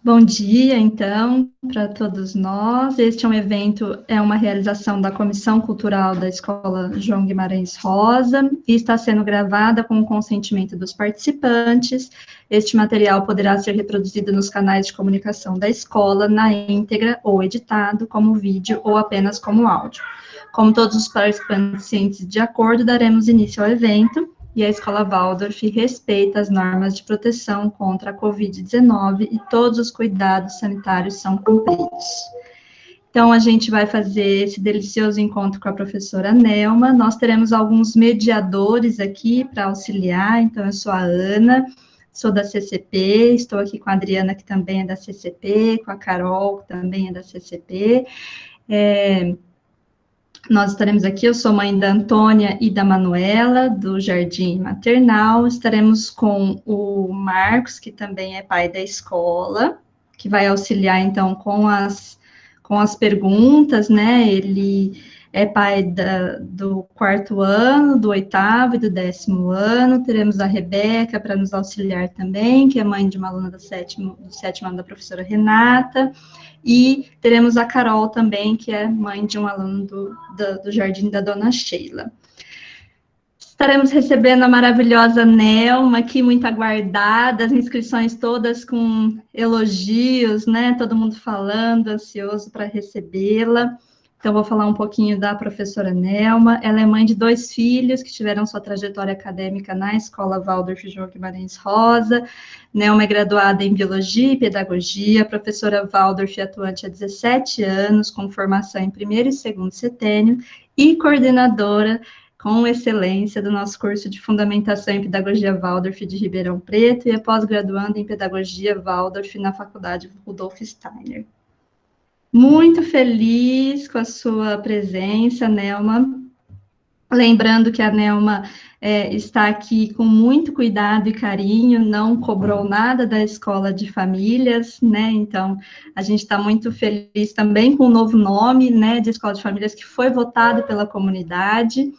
Bom dia, então, para todos nós. Este é um evento, é uma realização da Comissão Cultural da Escola João Guimarães Rosa e está sendo gravada com o consentimento dos participantes. Este material poderá ser reproduzido nos canais de comunicação da escola, na íntegra ou editado como vídeo ou apenas como áudio. Como todos os participantes cientes de acordo, daremos início ao evento. E a Escola Waldorf respeita as normas de proteção contra a Covid-19 e todos os cuidados sanitários são cumpridos. Então, a gente vai fazer esse delicioso encontro com a professora Nelma. Nós teremos alguns mediadores aqui para auxiliar. Então, eu sou a Ana, sou da CCP, estou aqui com a Adriana, que também é da CCP, com a Carol, que também é da CCP. Nós estaremos aqui, eu sou mãe da Antônia e da Manuela, do Jardim Maternal. Estaremos com o Marcos, que também é pai da escola, que vai auxiliar, então, com as perguntas, né? Ele é pai do 4º ano, do 8º e do 10º ano. Teremos a Rebeca para nos auxiliar também, que é mãe de uma aluna do 7º ano da professora Renata. E teremos a Carol também, que é mãe de um aluno do Jardim da Dona Sheila. Estaremos recebendo a maravilhosa Nelma, aqui muito aguardada, as inscrições todas com elogios, né? Todo mundo falando, ansioso para recebê-la. Então, vou falar um pouquinho da professora Nelma. Ela é mãe de 2 filhos que tiveram sua trajetória acadêmica na Escola Waldorf João Guimarães Rosa. Nelma é graduada em Biologia e Pedagogia, professora Waldorf atuante há 17 anos, com formação em 1º e 2º setênio, e coordenadora com excelência do nosso curso de Fundamentação em Pedagogia Waldorf de Ribeirão Preto e é pós-graduanda em Pedagogia Waldorf na Faculdade Rudolf Steiner. Muito feliz com a sua presença, Nelma. Lembrando que a Nelma está aqui com muito cuidado e carinho, não cobrou nada da Escola de Famílias, né? Então, a gente está muito feliz também com o novo nome, né, de Escola de Famílias, que foi votado pela comunidade.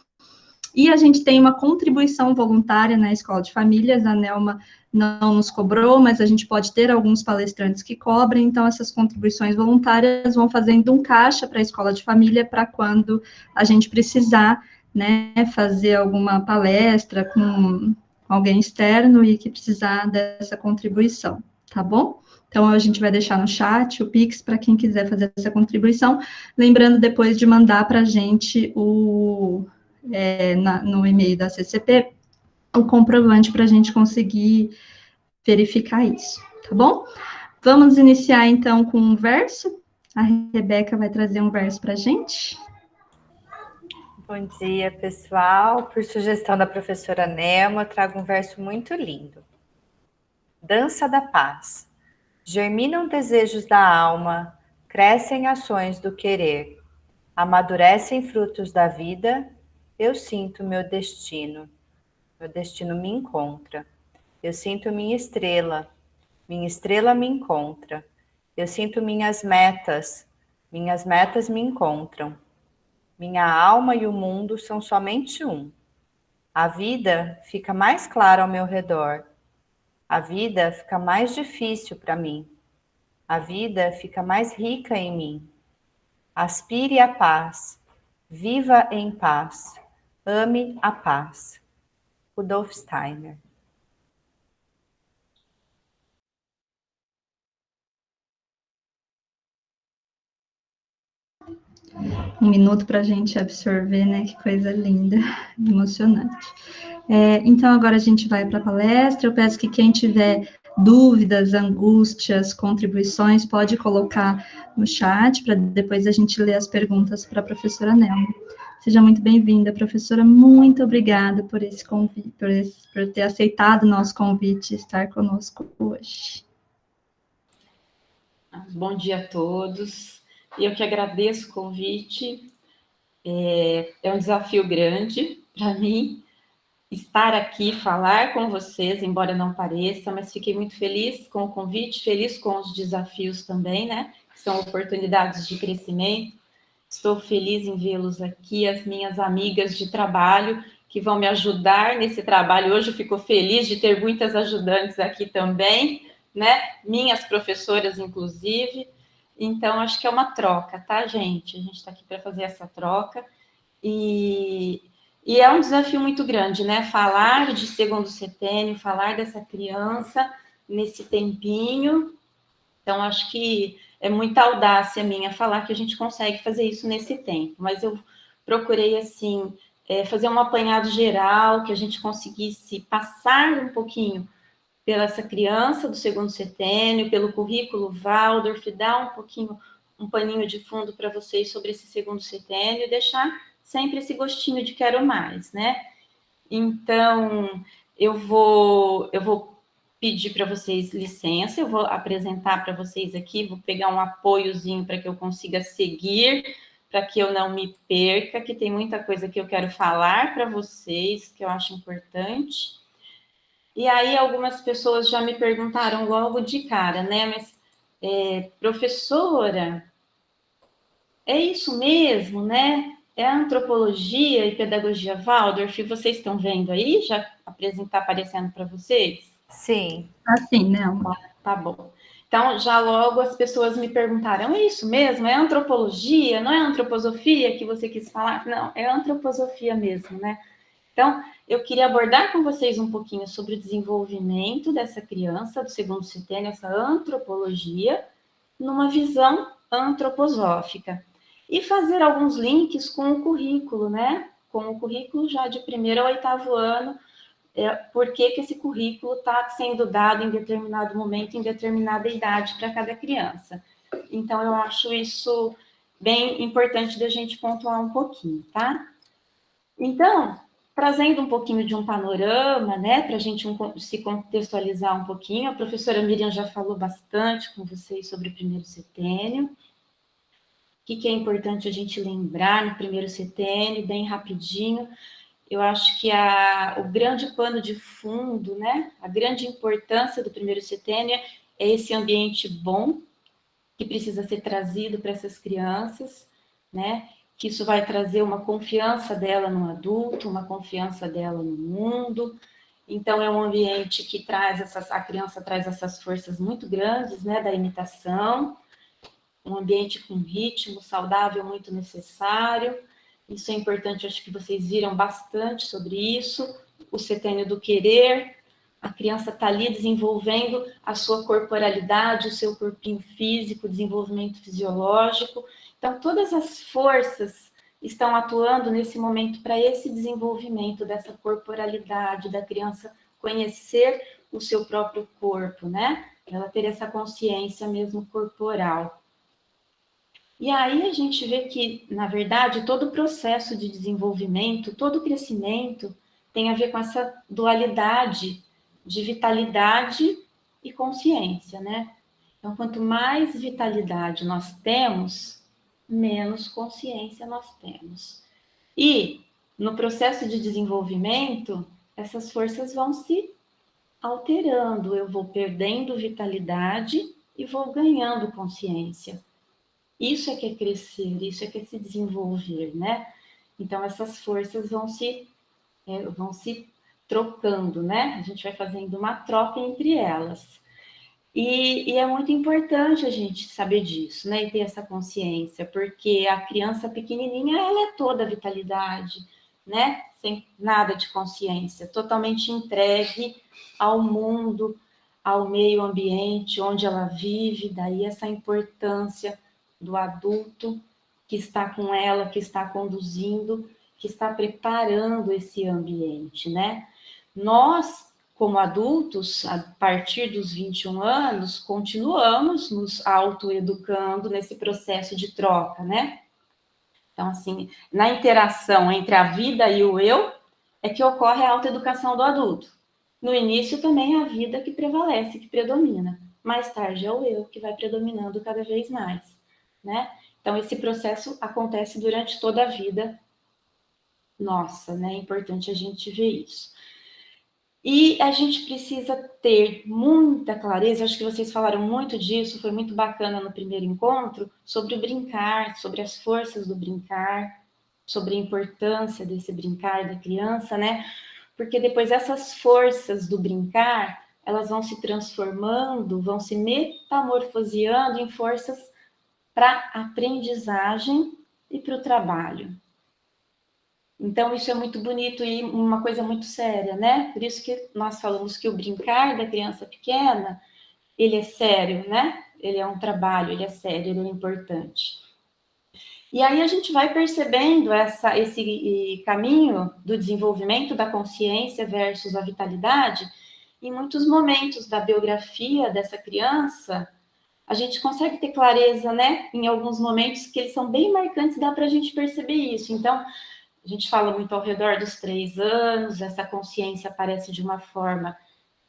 E a gente tem uma contribuição voluntária na Escola de Famílias, a Nelma não nos cobrou, mas a gente pode ter alguns palestrantes que cobrem, então essas contribuições voluntárias vão fazendo um caixa para a Escola de Família para quando a gente precisar, né, fazer alguma palestra com alguém externo e que precisar dessa contribuição, tá bom? Então, a gente vai deixar no chat o Pix para quem quiser fazer essa contribuição, lembrando depois de mandar para a gente no e-mail da CCP, o comprovante para a gente conseguir verificar isso, tá bom? Vamos iniciar, então, com um verso. A Rebeca vai trazer um verso para a gente. Bom dia, pessoal. Por sugestão da professora Nelma, eu trago um verso muito lindo. Dança da paz. Germinam desejos da alma, crescem ações do querer, amadurecem frutos da vida, eu sinto meu destino me encontra. Eu sinto minha estrela me encontra. Eu sinto minhas metas me encontram. Minha alma e o mundo são somente um. A vida fica mais clara ao meu redor. A vida fica mais difícil para mim. A vida fica mais rica em mim. Aspire a paz. Viva em paz. Ame a paz. Rudolf Steiner. Um minuto para a gente absorver, né? Que coisa linda, emocionante. Então, agora a gente vai para a palestra. Eu peço que quem tiver dúvidas, angústias, contribuições, pode colocar no chat, para depois a gente ler as perguntas para a professora Nelma. Seja muito bem-vinda, professora. Muito obrigada por esse convite, por ter aceitado o nosso convite e estar conosco hoje. Bom dia a todos. Eu que agradeço o convite. É um desafio grande para mim estar aqui, falar com vocês, embora não pareça, mas fiquei muito feliz com o convite, feliz com os desafios também, né? Que são oportunidades de crescimento. Estou feliz em vê-los aqui, as minhas amigas de trabalho, que vão me ajudar nesse trabalho. Hoje eu fico feliz de ter muitas ajudantes aqui também, né? Minhas professoras, inclusive. Então, acho que é uma troca, tá, gente? A gente está aqui para fazer essa troca. E é um desafio muito grande, né? Falar de segundo setênio, falar dessa criança nesse tempinho. Então, acho que é muita audácia minha falar que a gente consegue fazer isso nesse tempo. Mas eu procurei, assim, fazer um apanhado geral, que a gente conseguisse passar um pouquinho pela essa criança do segundo setênio, pelo currículo Waldorf, dar um pouquinho, um paninho de fundo para vocês sobre esse segundo setênio e deixar sempre esse gostinho de quero mais, né? Então, eu vou pedir para vocês licença, eu vou apresentar para vocês aqui, vou pegar um apoiozinho para que eu consiga seguir, para que eu não me perca, que tem muita coisa que eu quero falar para vocês, que eu acho importante. E aí algumas pessoas já me perguntaram logo de cara, né? Mas, professora, é isso mesmo, né? É antropologia e pedagogia Waldorf, vocês estão vendo aí? Já está aparecendo para vocês? Sim. Assim, né? Tá bom. Então, já logo as pessoas me perguntaram, é isso mesmo? É antropologia? Não é antroposofia que você quis falar? Não, é antroposofia mesmo, né? Então, eu queria abordar com vocês um pouquinho sobre o desenvolvimento dessa criança do segundo setênio, essa antropologia, numa visão antroposófica. E fazer alguns links com o currículo, né? Com o currículo já de 1º ao 8º ano, por que esse currículo está sendo dado em determinado momento, em determinada idade para cada criança. Então, eu acho isso bem importante da gente pontuar um pouquinho, tá? Então, trazendo um pouquinho de um panorama, né, para a gente se contextualizar um pouquinho, a professora Miriam já falou bastante com vocês sobre o 1º setênio. O que é importante a gente lembrar no 1º setênio, bem rapidinho. Eu acho que o grande pano de fundo, né, a grande importância do 1º setênio é esse ambiente bom que precisa ser trazido para essas crianças, né, que isso vai trazer uma confiança dela no adulto, uma confiança dela no mundo. Então, é um ambiente que a criança traz essas forças muito grandes, né, da imitação, um ambiente com ritmo saudável muito necessário. Isso é importante, acho que vocês viram bastante sobre isso. O setênio do querer, a criança está ali desenvolvendo a sua corporalidade, o seu corpinho físico, desenvolvimento fisiológico. Então, todas as forças estão atuando nesse momento para esse desenvolvimento dessa corporalidade, da criança conhecer o seu próprio corpo, né? Ela ter essa consciência mesmo corporal. E aí a gente vê que, na verdade, todo o processo de desenvolvimento, todo o crescimento tem a ver com essa dualidade de vitalidade e consciência, né? Então, quanto mais vitalidade nós temos, menos consciência nós temos. E, no processo de desenvolvimento, essas forças vão se alterando. Eu vou perdendo vitalidade e vou ganhando consciência. Isso é que é crescer, isso é que é se desenvolver, né? Então, essas forças vão se trocando, né? A gente vai fazendo uma troca entre elas. E é muito importante a gente saber disso, né? E ter essa consciência, porque a criança pequenininha, ela é toda vitalidade, né? Sem nada de consciência, totalmente entregue ao mundo, ao meio ambiente onde ela vive, daí essa importância do adulto que está com ela, que está conduzindo, que está preparando esse ambiente, né? Nós, como adultos, a partir dos 21 anos, continuamos nos autoeducando nesse processo de troca, né? Então, assim, na interação entre a vida e o eu, é que ocorre a autoeducação do adulto. No início também é a vida que prevalece, que predomina. Mais tarde é o eu que vai predominando cada vez mais, né? Então, esse processo acontece durante toda a vida nossa, né? É importante a gente ver isso. E a gente precisa ter muita clareza, acho que vocês falaram muito disso, foi muito bacana no primeiro encontro, sobre o brincar, sobre as forças do brincar, sobre a importância desse brincar da criança, né? Porque depois essas forças do brincar, elas vão se transformando, vão se metamorfoseando em forças para aprendizagem e para o trabalho. Então, isso é muito bonito e uma coisa muito séria, né? Por isso que nós falamos que o brincar da criança pequena, ele é sério, né? Ele é um trabalho, ele é sério, ele é importante. E aí a gente vai percebendo esse caminho do desenvolvimento da consciência versus a vitalidade. Em muitos momentos da biografia dessa criança, a gente consegue ter clareza, né? Em alguns momentos que eles são bem marcantes, dá para a gente perceber isso. Então, a gente fala muito ao redor dos 3 anos, essa consciência aparece de uma forma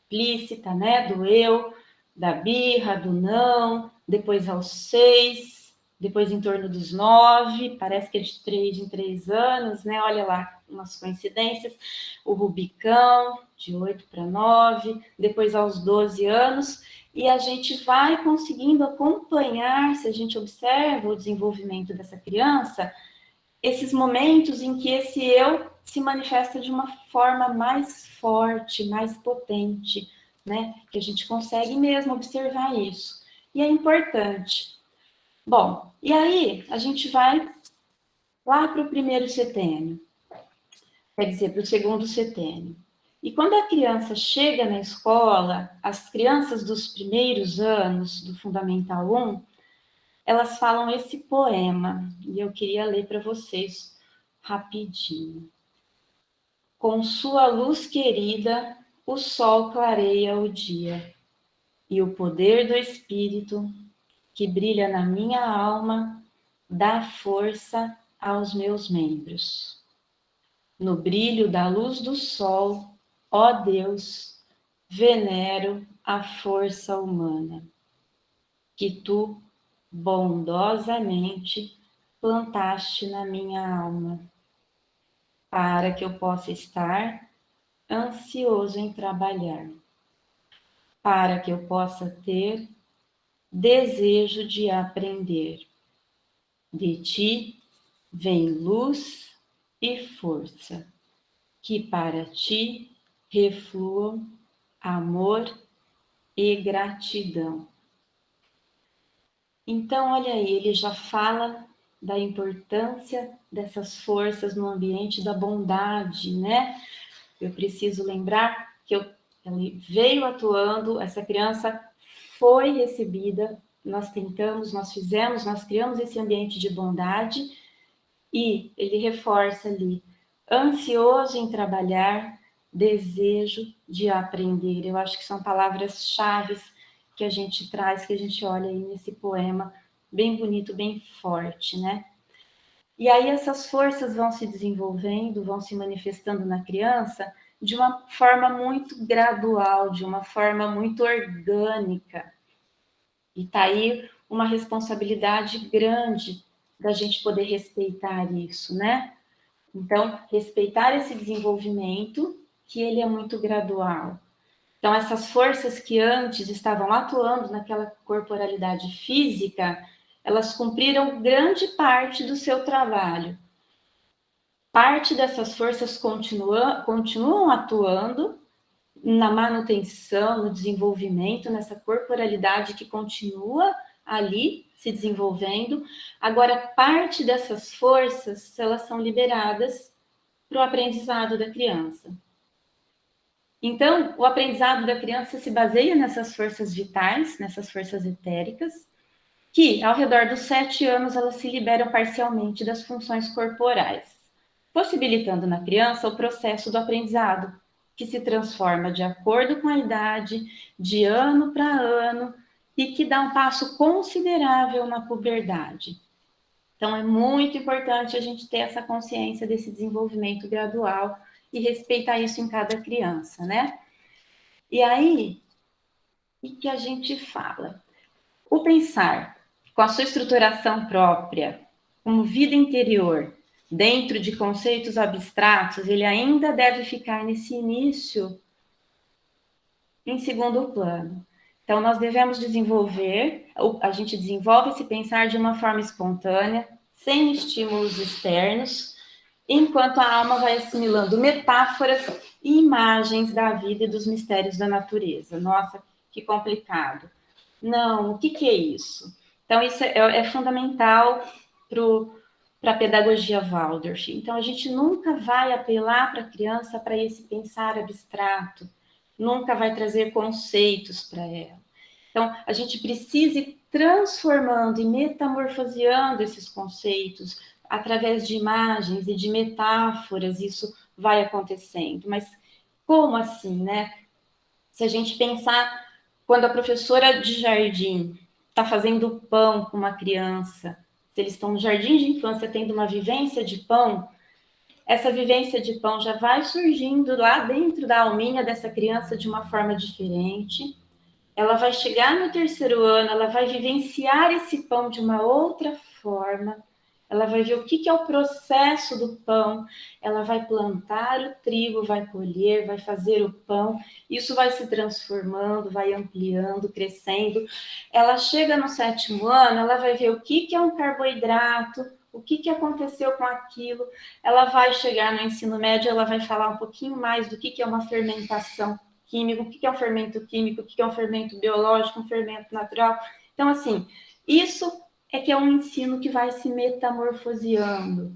explícita, né? Do eu, da birra, do não, depois aos 6, depois em torno dos 9, parece que é de 3 em 3 anos, né? Olha lá, umas coincidências. O Rubicão, de 8 para 9, depois aos 12 anos, e a gente vai conseguindo acompanhar, se a gente observa o desenvolvimento dessa criança, esses momentos em que esse eu se manifesta de uma forma mais forte, mais potente, né? Que a gente consegue mesmo observar isso. E é importante. Bom, e aí a gente vai lá para o 1º setênio, quer dizer, para o 2º setênio. E quando a criança chega na escola, as crianças dos primeiros anos do Fundamental 1, elas falam esse poema, e eu queria ler para vocês rapidinho. Com sua luz querida, o sol clareia o dia, e o poder do Espírito, que brilha na minha alma, dá força aos meus membros. No brilho da luz do sol, ó Deus, venero a força humana, que tu bondosamente plantaste na minha alma, para que eu possa estar ansioso em trabalhar, para que eu possa ter desejo de aprender. De ti vem luz e força, que para ti refluam amor e gratidão. Então, olha aí, ele já fala da importância dessas forças no ambiente da bondade, né? Eu preciso lembrar que ele veio atuando, essa criança foi recebida, nós tentamos, nós fizemos, nós criamos esse ambiente de bondade e ele reforça ali, ansioso em trabalhar, desejo de aprender. Eu acho que são palavras-chave que a gente traz, que a gente olha aí nesse poema, bem bonito, bem forte, né? E aí essas forças vão se desenvolvendo, vão se manifestando na criança de uma forma muito gradual, de uma forma muito orgânica. E tá aí uma responsabilidade grande da gente poder respeitar isso, né? Então, respeitar esse desenvolvimento, que ele é muito gradual. Então, essas forças que antes estavam atuando naquela corporalidade física, elas cumpriram grande parte do seu trabalho. Parte dessas forças continuam atuando na manutenção, no desenvolvimento, nessa corporalidade que continua ali se desenvolvendo. Agora, parte dessas forças, elas são liberadas para o aprendizado da criança. Então, o aprendizado da criança se baseia nessas forças vitais, nessas forças etéricas, que, ao redor dos 7 anos, elas se liberam parcialmente das funções corporais, possibilitando na criança o processo do aprendizado, que se transforma de acordo com a idade, de ano para ano, e que dá um passo considerável na puberdade. Então, é muito importante a gente ter essa consciência desse desenvolvimento gradual e respeitar isso em cada criança, né? E aí, o que a gente fala? O pensar com a sua estruturação própria, como vida interior, dentro de conceitos abstratos, ele ainda deve ficar nesse início em segundo plano. Então, nós devemos desenvolver, a gente desenvolve esse pensar de uma forma espontânea, sem estímulos externos, enquanto a alma vai assimilando metáforas e imagens da vida e dos mistérios da natureza. Nossa, que complicado. Não, o que é isso? Então, isso é fundamental para a pedagogia Waldorf. Então, a gente nunca vai apelar para a criança para esse pensar abstrato, nunca vai trazer conceitos para ela. Então, a gente precisa ir transformando e metamorfoseando esses conceitos através de imagens e de metáforas, isso vai acontecendo. Mas como assim, né? Se a gente pensar, quando a professora de jardim está fazendo pão com uma criança, se eles estão no jardim de infância tendo uma vivência de pão, essa vivência de pão já vai surgindo lá dentro da alminha dessa criança de uma forma diferente. Ela vai chegar no 3º ano, ela vai vivenciar esse pão de uma outra forma, ela vai ver o que é o processo do pão, ela vai plantar o trigo, vai colher, vai fazer o pão, isso vai se transformando, vai ampliando, crescendo. Ela chega no 7º ano, ela vai ver o que é um carboidrato, o que aconteceu com aquilo, ela vai chegar no ensino médio, ela vai falar um pouquinho mais do que é uma fermentação químico, o que é um fermento químico, o que é um fermento biológico, um fermento natural. Então, assim, isso é que é um ensino que vai se metamorfoseando.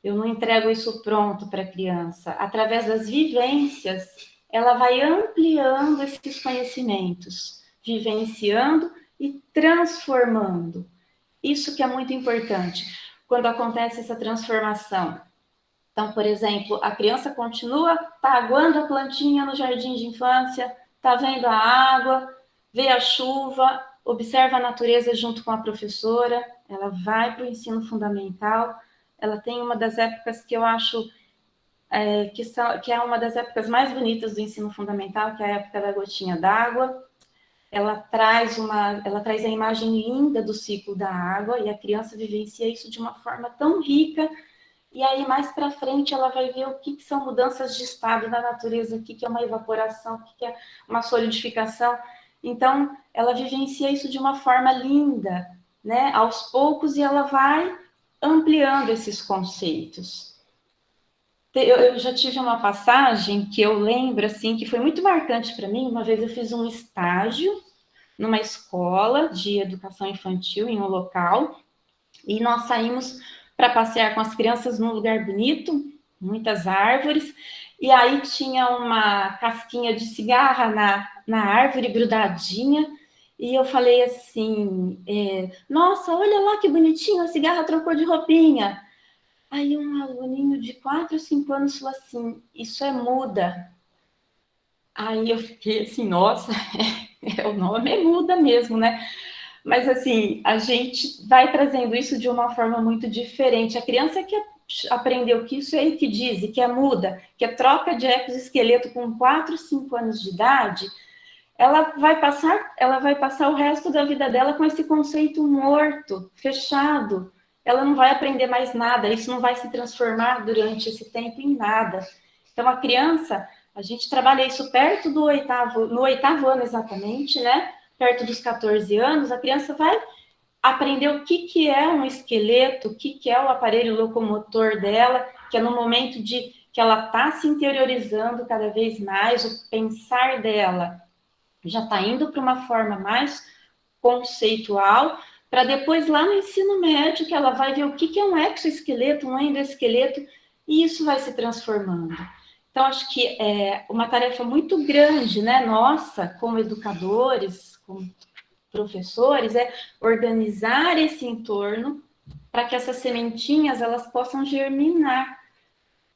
Eu não entrego isso pronto para a criança. Através das vivências, ela vai ampliando esses conhecimentos, vivenciando e transformando. Isso que é muito importante, quando acontece essa transformação. Então, por exemplo, a criança continua, está aguando a plantinha no jardim de infância, está vendo a água, vê a chuva, observa a natureza junto com a professora, ela vai para o ensino fundamental, ela tem uma das épocas que eu acho que é uma das épocas mais bonitas do ensino fundamental, que é a época da gotinha d'água. Ela traz a imagem linda do ciclo da água e a criança vivencia isso de uma forma tão rica. E aí, mais para frente, ela vai ver o que são mudanças de estado da natureza, o que é uma evaporação, o que é uma solidificação. Então, ela vivencia isso de uma forma linda, né? Aos poucos, e ela vai ampliando esses conceitos. Eu já tive uma passagem que eu lembro, assim, que foi muito marcante para mim. Uma vez eu fiz um estágio numa escola de educação infantil, em um local, e nós saímos para passear com as crianças num lugar bonito, muitas árvores, e aí tinha uma casquinha de cigarra na árvore grudadinha, e eu falei assim, nossa, olha lá que bonitinho, a cigarra trocou de roupinha. Aí um aluninho de 4 ou 5 anos falou assim, isso é muda. Aí eu fiquei assim, nossa, o nome é muda mesmo, né? Mas, assim, a gente vai trazendo isso de uma forma muito diferente. A criança que aprendeu que isso é que diz, que é muda, que é troca de exoesqueleto com 4, 5 anos de idade, ela vai passar o resto da vida dela com esse conceito morto, fechado. Ela não vai aprender mais nada, isso não vai se transformar durante esse tempo em nada. Então, a criança, a gente trabalha isso perto no 8º ano exatamente, né? Perto dos 14 anos, a criança vai aprender o que é um esqueleto, o que é o aparelho locomotor dela, que é no momento que ela está se interiorizando cada vez mais, o pensar dela já está indo para uma forma mais conceitual, para depois lá no ensino médio, que ela vai ver o que é um exoesqueleto, um endoesqueleto, e isso vai se transformando. Então, acho que é uma tarefa muito grande, né, nossa, como educadores, como professores, é organizar esse entorno para que essas sementinhas elas possam germinar.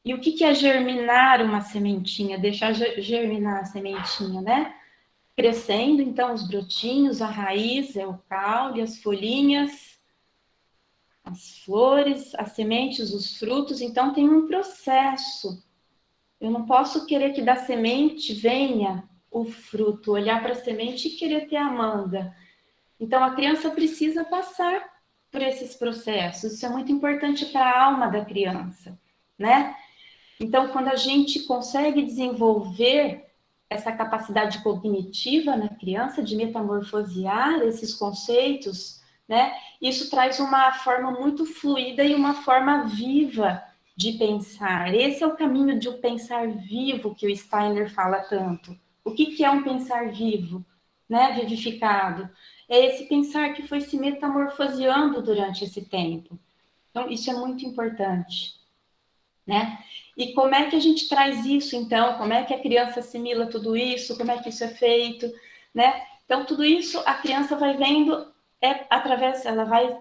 E o que é germinar uma sementinha? Deixar germinar a sementinha, né? Crescendo, então, os brotinhos, a raiz, é o caule, as folhinhas, as flores, as sementes, os frutos. Então, tem um processo. Eu não posso querer que da semente venha o fruto, olhar para a semente e querer ter a manga. Então, a criança precisa passar por esses processos. Isso é muito importante para a alma da criança, né? Então, quando a gente consegue desenvolver essa capacidade cognitiva na criança de metamorfosear esses conceitos, né? Isso traz uma forma muito fluida e uma forma viva de pensar. Esse é o caminho de um pensar vivo que o Steiner fala tanto. O que é um pensar vivo, né? Vivificado. É esse pensar que foi se metamorfoseando durante esse tempo. Então, isso é muito importante, né? E como é que a gente traz isso, então? Como é que a criança assimila tudo isso? Como é que isso é feito, né? Então, tudo isso a criança vai vendo ela vai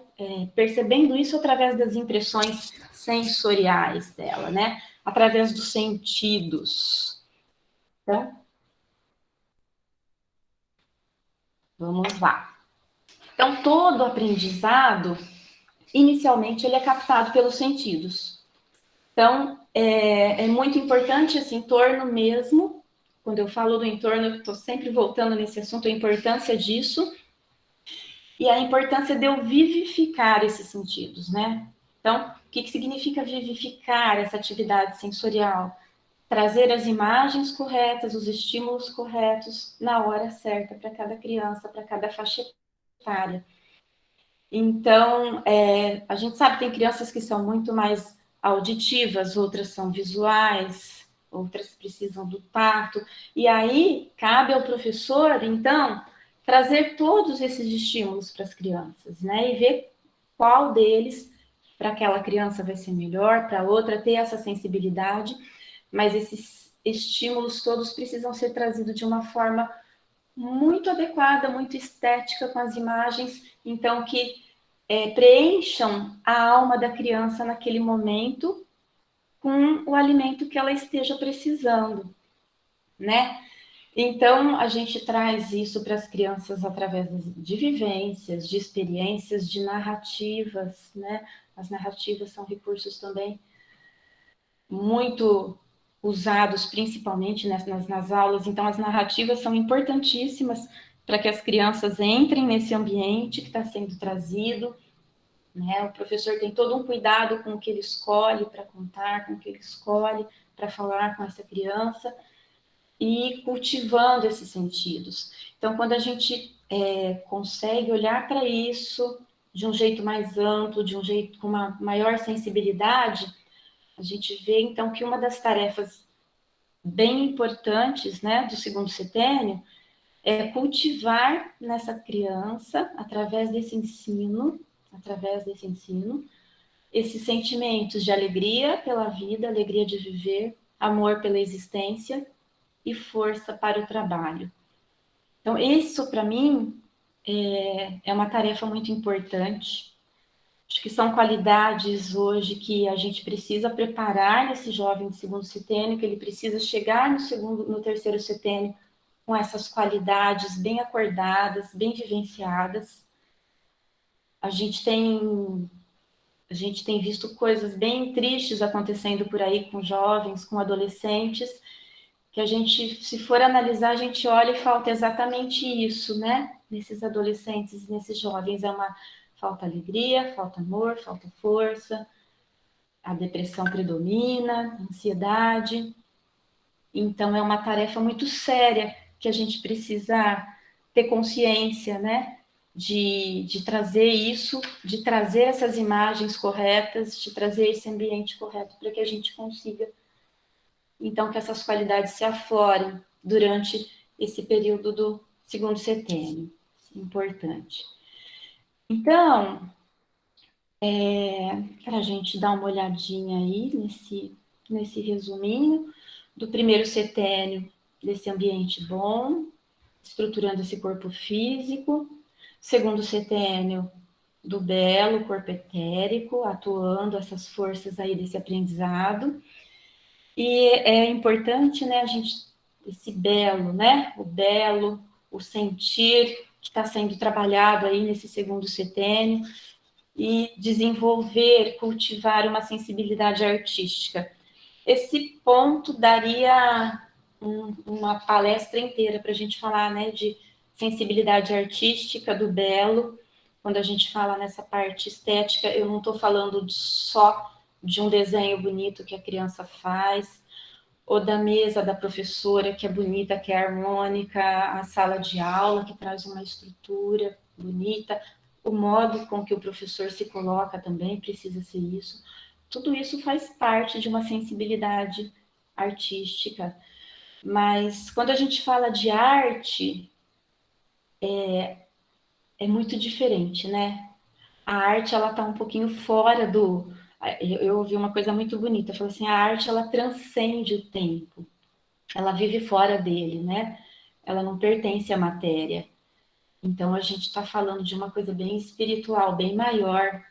percebendo isso através das impressões sensoriais dela, né? Através dos sentidos. Então, vamos lá. Então, todo aprendizado, inicialmente, ele é captado pelos sentidos. Então, é muito importante esse entorno mesmo. Quando eu falo do entorno, eu estou sempre voltando nesse assunto, a importância disso. E a importância de eu vivificar esses sentidos, né? Então, o que significa vivificar essa atividade sensorial? Trazer as imagens corretas, os estímulos corretos, na hora certa, para cada criança, para cada faixa etária. Então, a gente sabe que tem crianças que são muito mais auditivas, outras são visuais, outras precisam do tato. E aí, cabe ao professor, então, trazer todos esses estímulos para as crianças, né? E ver qual deles, para aquela criança, vai ser melhor, para outra, ter essa sensibilidade. Mas esses estímulos todos precisam ser trazidos de uma forma muito adequada, muito estética com as imagens, então que preencham a alma da criança naquele momento com o alimento que ela esteja precisando, né? Então, a gente traz isso para as crianças através de vivências, de experiências, de narrativas, né? As narrativas são recursos também muito usados, principalmente nas aulas. Então, as narrativas são importantíssimas para que as crianças entrem nesse ambiente que está sendo trazido, né? O professor tem todo um cuidado com o que ele escolhe para contar, com o que ele escolhe para falar com essa criança, e cultivando esses sentidos. Então, quando a gente consegue olhar para isso de um jeito mais amplo, de um jeito com uma maior sensibilidade, a gente vê, então, que uma das tarefas bem importantes, né, do segundo setênio é cultivar nessa criança, através desse ensino, esses sentimentos de alegria pela vida, alegria de viver, amor pela existência e força para o trabalho. Então, isso, para mim, é uma tarefa muito importante. Acho que são qualidades hoje que a gente precisa preparar esse jovem de segundo setênio, que ele precisa chegar no terceiro setênio com essas qualidades bem acordadas, bem vivenciadas. A gente tem visto coisas bem tristes acontecendo por aí com jovens, com adolescentes, que a gente, se for analisar, a gente olha e falta exatamente isso, né? Nesses adolescentes, nesses jovens, falta alegria, falta amor, falta força, a depressão predomina, a ansiedade. Então, é uma tarefa muito séria que a gente precisa ter consciência, né? De trazer isso, de trazer essas imagens corretas, de trazer esse ambiente correto para que a gente consiga, então, que essas qualidades se aflorem durante esse período do segundo setênio. Importante. Então, para a gente dar uma olhadinha aí nesse resuminho do primeiro setênio, desse ambiente bom, estruturando esse corpo físico. Segundo setênio, do belo corpo etérico, atuando essas forças aí desse aprendizado. E é importante, né, esse belo, né, o belo, o sentir que está sendo trabalhado aí nesse segundo setênio, e desenvolver, cultivar uma sensibilidade artística. Esse ponto daria uma palestra inteira para a gente falar, né, de sensibilidade artística, do belo. Quando a gente fala nessa parte estética, eu não estou falando só de um desenho bonito que a criança faz, ou da mesa da professora, que é bonita, que é harmônica, a sala de aula, que traz uma estrutura bonita, o modo com que o professor se coloca também precisa ser isso, Tudo isso faz parte de uma sensibilidade artística. Mas quando a gente fala de arte, é muito diferente, né? A arte, ela tá um pouquinho fora do... Eu ouvi uma coisa muito bonita, falou assim, a arte, ela transcende o tempo, ela vive fora dele, né? Ela não pertence à matéria. Então, a gente está falando de uma coisa bem espiritual, bem maior,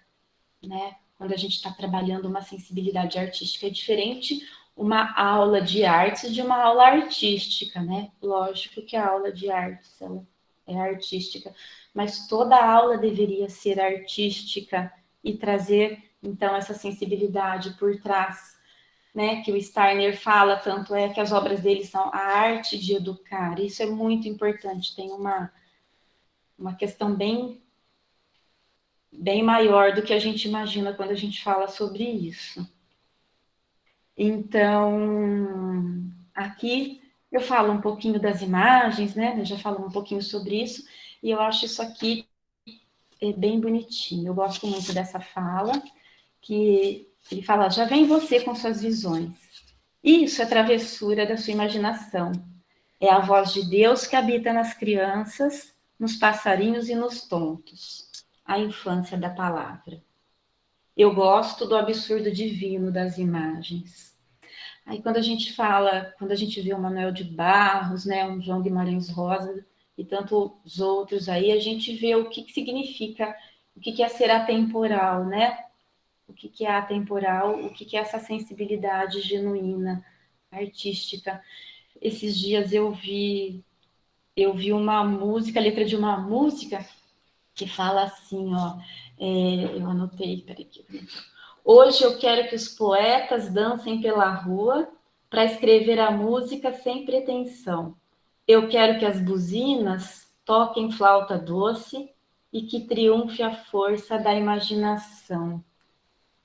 né? Quando a gente está trabalhando uma sensibilidade artística, é diferente uma aula de artes de uma aula artística, né? Lógico que a aula de artes ela é artística, mas toda aula deveria ser artística e trazer, então, essa sensibilidade por trás, né? Que o Steiner fala, tanto é que as obras dele são a arte de educar. Isso é muito importante, tem uma questão bem maior do que a gente imagina quando a gente fala sobre isso. Então, aqui eu falo um pouquinho das imagens, né? Eu já falo um pouquinho sobre isso, e eu acho isso aqui bem bonitinho. Eu gosto muito dessa fala, que ele fala, já vem você com suas visões. Isso é travessura da sua imaginação. É a voz de Deus que habita nas crianças, nos passarinhos e nos tontos. A infância da palavra. Eu gosto do absurdo divino das imagens. Aí quando a gente fala, quando a gente vê o Manuel de Barros, né, um João Guimarães Rosa e tantos outros aí, a gente vê o que significa, o que é ser atemporal, né? O que é atemporal, o que é essa sensibilidade genuína, artística. Esses dias eu vi uma música, a letra de uma música que fala assim, ó, eu anotei, peraí aqui. Hoje eu quero que os poetas dancem pela rua para escrever a música sem pretensão. Eu quero que as buzinas toquem flauta doce e que triunfe a força da imaginação.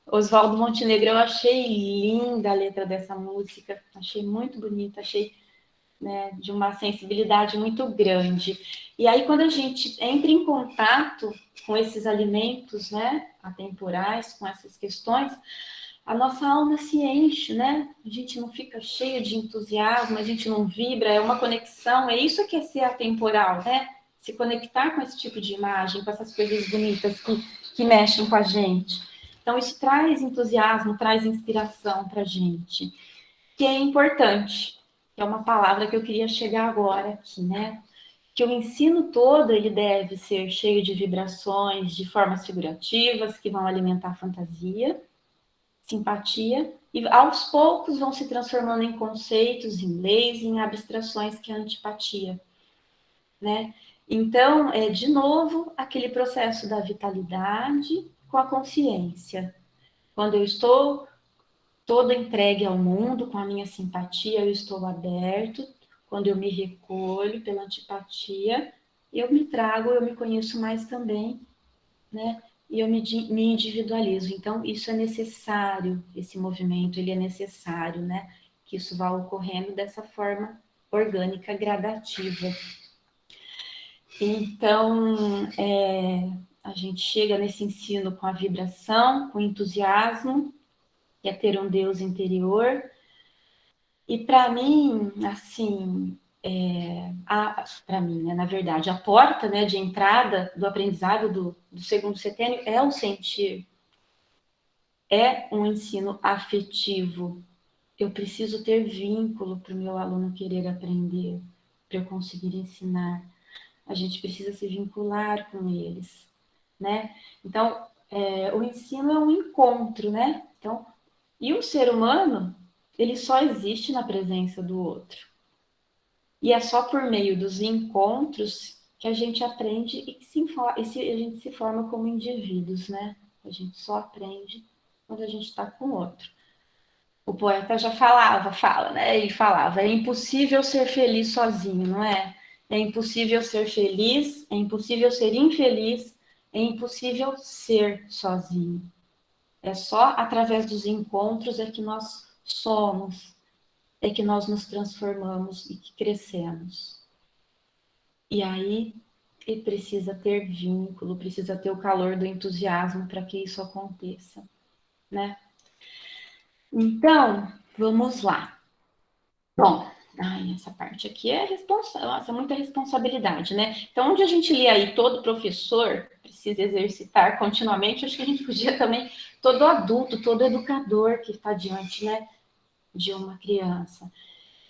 Oswaldo Montenegro, eu achei linda a letra dessa música, achei muito bonita, achei, né, de uma sensibilidade muito grande. E aí, quando a gente entra em contato com esses alimentos, né, atemporais, com essas questões, a nossa alma se enche, né? A gente não fica cheio de entusiasmo, a gente não vibra, é uma conexão, é isso que é ser atemporal, né? Se conectar com esse tipo de imagem, com essas coisas bonitas que mexem com a gente. Então, isso traz entusiasmo, traz inspiração para a gente, que é importante. É uma palavra que eu queria chegar agora aqui, né? Que o ensino todo ele deve ser cheio de vibrações, de formas figurativas que vão alimentar a fantasia, simpatia, e aos poucos vão se transformando em conceitos, em leis, em abstrações que é a antipatia, né? Então, de novo, aquele processo da vitalidade com a consciência. Quando eu estou toda entregue ao mundo, com a minha simpatia, eu estou aberto. Quando eu me recolho pela antipatia, eu me trago, eu me conheço mais também, né? E eu me individualizo. Então, isso é necessário, esse movimento, ele é necessário, né? Que isso vá ocorrendo dessa forma orgânica, gradativa. Então, a gente chega nesse ensino com a vibração, com o entusiasmo, que é ter um Deus interior. E para mim, assim, para mim, né, na verdade, a porta, né, de entrada do aprendizado do segundo setênio é o sentir, é um ensino afetivo. Eu preciso ter vínculo para o meu aluno querer aprender, para eu conseguir ensinar. A gente precisa se vincular com eles, né? Então, o ensino é um encontro, né? Então, e o ser humano, ele só existe na presença do outro. E é só por meio dos encontros que a gente aprende e a gente se forma como indivíduos, né? A gente só aprende quando a gente está com o outro. O poeta já fala, né? Ele falava, é impossível ser feliz sozinho, não é? É impossível ser feliz, é impossível ser infeliz, é impossível ser sozinho. É só através dos encontros é que nós somos, é que nós nos transformamos e que crescemos. E aí ele precisa ter vínculo, precisa ter o calor do entusiasmo para que isso aconteça, né? Então, vamos lá. Bom, essa parte aqui é nossa, muita responsabilidade, né? Então, onde a gente lê aí todo professor precisa exercitar continuamente, acho que a gente podia também, todo adulto, todo educador que está diante, né, de uma criança.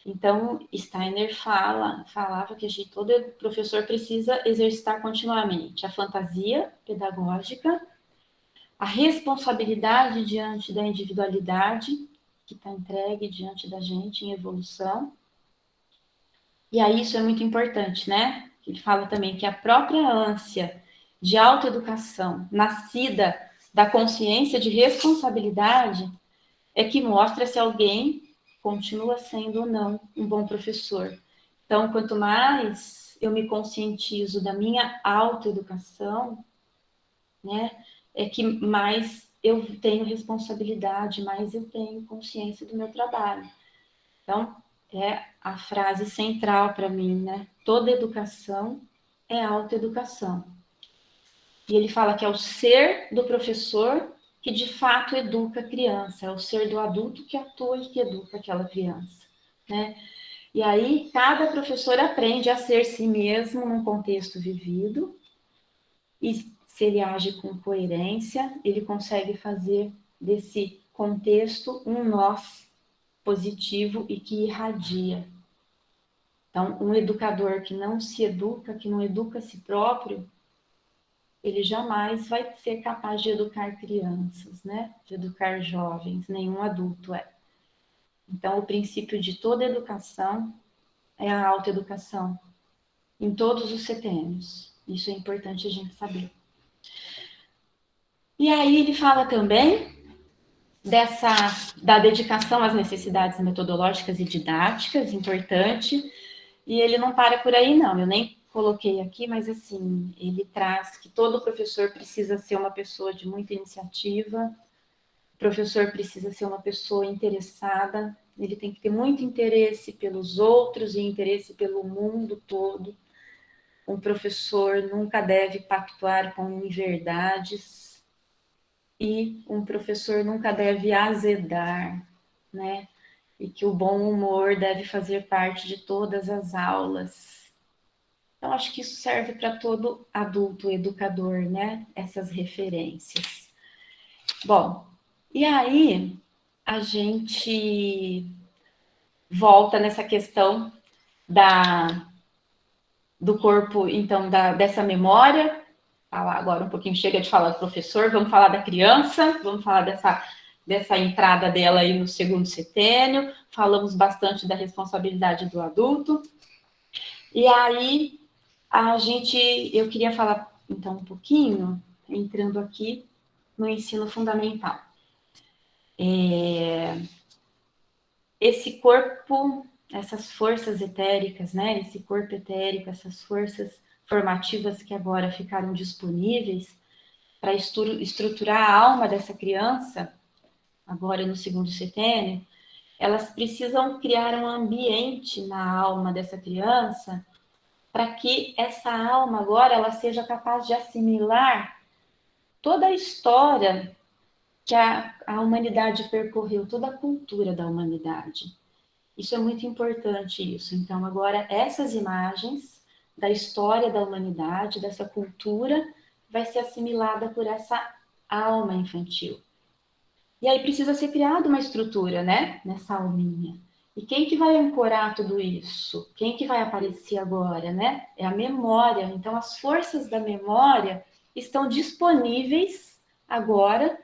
Então, Steiner falava que todo professor precisa exercitar continuamente a fantasia pedagógica, a responsabilidade diante da individualidade que está entregue diante da gente em evolução. E aí isso é muito importante, né? Ele fala também que a própria ânsia de autoeducação, nascida da consciência de responsabilidade, é que mostra se alguém continua sendo ou não um bom professor. Então, quanto mais eu me conscientizo da minha autoeducação, né, é que mais eu tenho responsabilidade, mais eu tenho consciência do meu trabalho. Então, é a frase central para mim, né? Toda educação é autoeducação. E ele fala que é o ser do professor que de fato educa a criança, é o ser do adulto que atua e que educa aquela criança, né? E aí, cada professor aprende a ser si mesmo num contexto vivido, e se ele age com coerência, ele consegue fazer desse contexto um nós positivo e que irradia. Então, um educador que não se educa, que não educa a si próprio, ele jamais vai ser capaz de educar crianças, né? De educar jovens, nenhum adulto é. Então, o princípio de toda educação é a autoeducação, em todos os setênios. Isso é importante a gente saber. E aí ele fala também da dedicação às necessidades metodológicas e didáticas, importante. E ele não para por aí, não. Eu nem coloquei aqui, mas assim, ele traz que todo professor precisa ser uma pessoa de muita iniciativa, o professor precisa ser uma pessoa interessada, ele tem que ter muito interesse pelos outros e interesse pelo mundo todo. Um professor nunca deve pactuar com inverdades e um professor nunca deve azedar, né? E que o bom humor deve fazer parte de todas as aulas. Então, acho que isso serve para todo adulto educador, né? Essas referências. Bom, e aí a gente volta nessa questão do corpo, então, dessa memória. Falar agora um pouquinho, chega de falar do professor, vamos falar da criança, vamos falar dessa entrada dela aí no segundo setênio, falamos bastante da responsabilidade do adulto. E aí eu queria falar então um pouquinho, entrando aqui no ensino fundamental. Esse corpo, essas forças etéricas, né? Esse corpo etérico, essas forças formativas que agora ficaram disponíveis para estruturar a alma dessa criança, agora no segundo setênio, elas precisam criar um ambiente na alma dessa criança para que essa alma agora ela seja capaz de assimilar toda a história que a humanidade percorreu, toda a cultura da humanidade. Isso é muito importante, isso. Então, agora, essas imagens da história da humanidade, dessa cultura, vai ser assimilada por essa alma infantil. E aí precisa ser criada uma estrutura, né? Nessa alminha. E quem que vai ancorar tudo isso? Quem que vai aparecer agora, né? É a memória. Então, as forças da memória estão disponíveis agora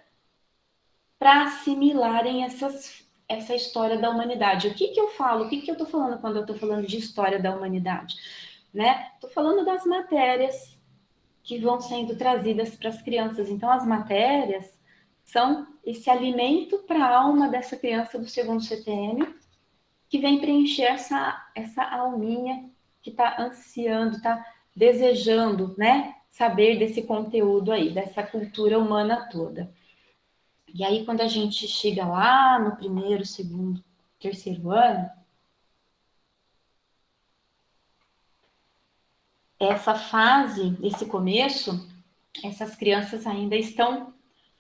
para assimilarem essa história da humanidade. O que que eu falo? O que que eu estou falando quando eu estou falando de história da humanidade? Né? Estou falando das matérias que vão sendo trazidas para as crianças. Então, as matérias são esse alimento para a alma dessa criança do segundo setênio, que vem preencher essa alminha que está ansiando, está desejando, né? Saber desse conteúdo aí, dessa cultura humana toda. E aí, quando a gente chega lá no primeiro, segundo, terceiro ano, essa fase, esse começo, essas crianças ainda estão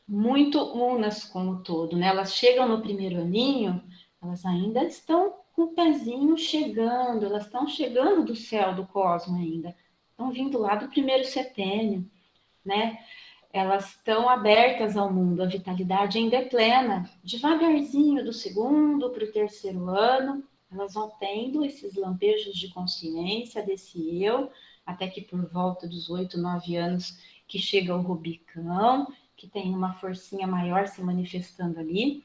muito unas com o todo, né? Elas chegam no primeiro aninho, elas ainda estão com o pezinho chegando, elas estão chegando do céu, do cosmo ainda, estão vindo lá do primeiro setênio, né? Elas estão abertas ao mundo, a vitalidade ainda é plena. Devagarzinho, do segundo para o terceiro ano, elas vão tendo esses lampejos de consciência desse eu, até que por volta dos 8, 9 anos que chega o Rubicão, que tem uma forcinha maior se manifestando ali.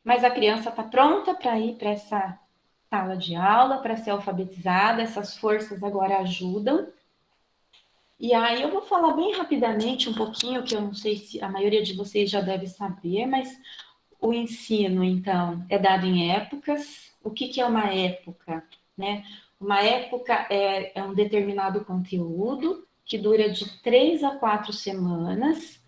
Mas a criança está pronta para ir para essa sala de aula, para ser alfabetizada, essas forças agora ajudam. E aí eu vou falar bem rapidamente um pouquinho, que eu não sei se a maioria de vocês já deve saber, mas o ensino, então, é dado em épocas. O que é uma época, né? Uma época é um determinado conteúdo que dura de 3 a 4 semanas,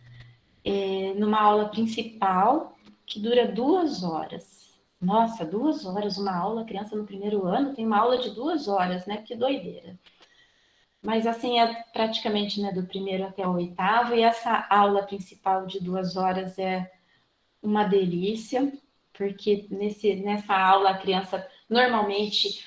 numa aula principal, que dura 2 horas. Nossa, 2 horas, uma aula, criança no primeiro ano tem uma aula de 2 horas, né? Que doideira. Mas assim, é praticamente, né, do primeiro até o oitavo, e essa aula principal de 2 horas é uma delícia, porque nessa aula a criança normalmente,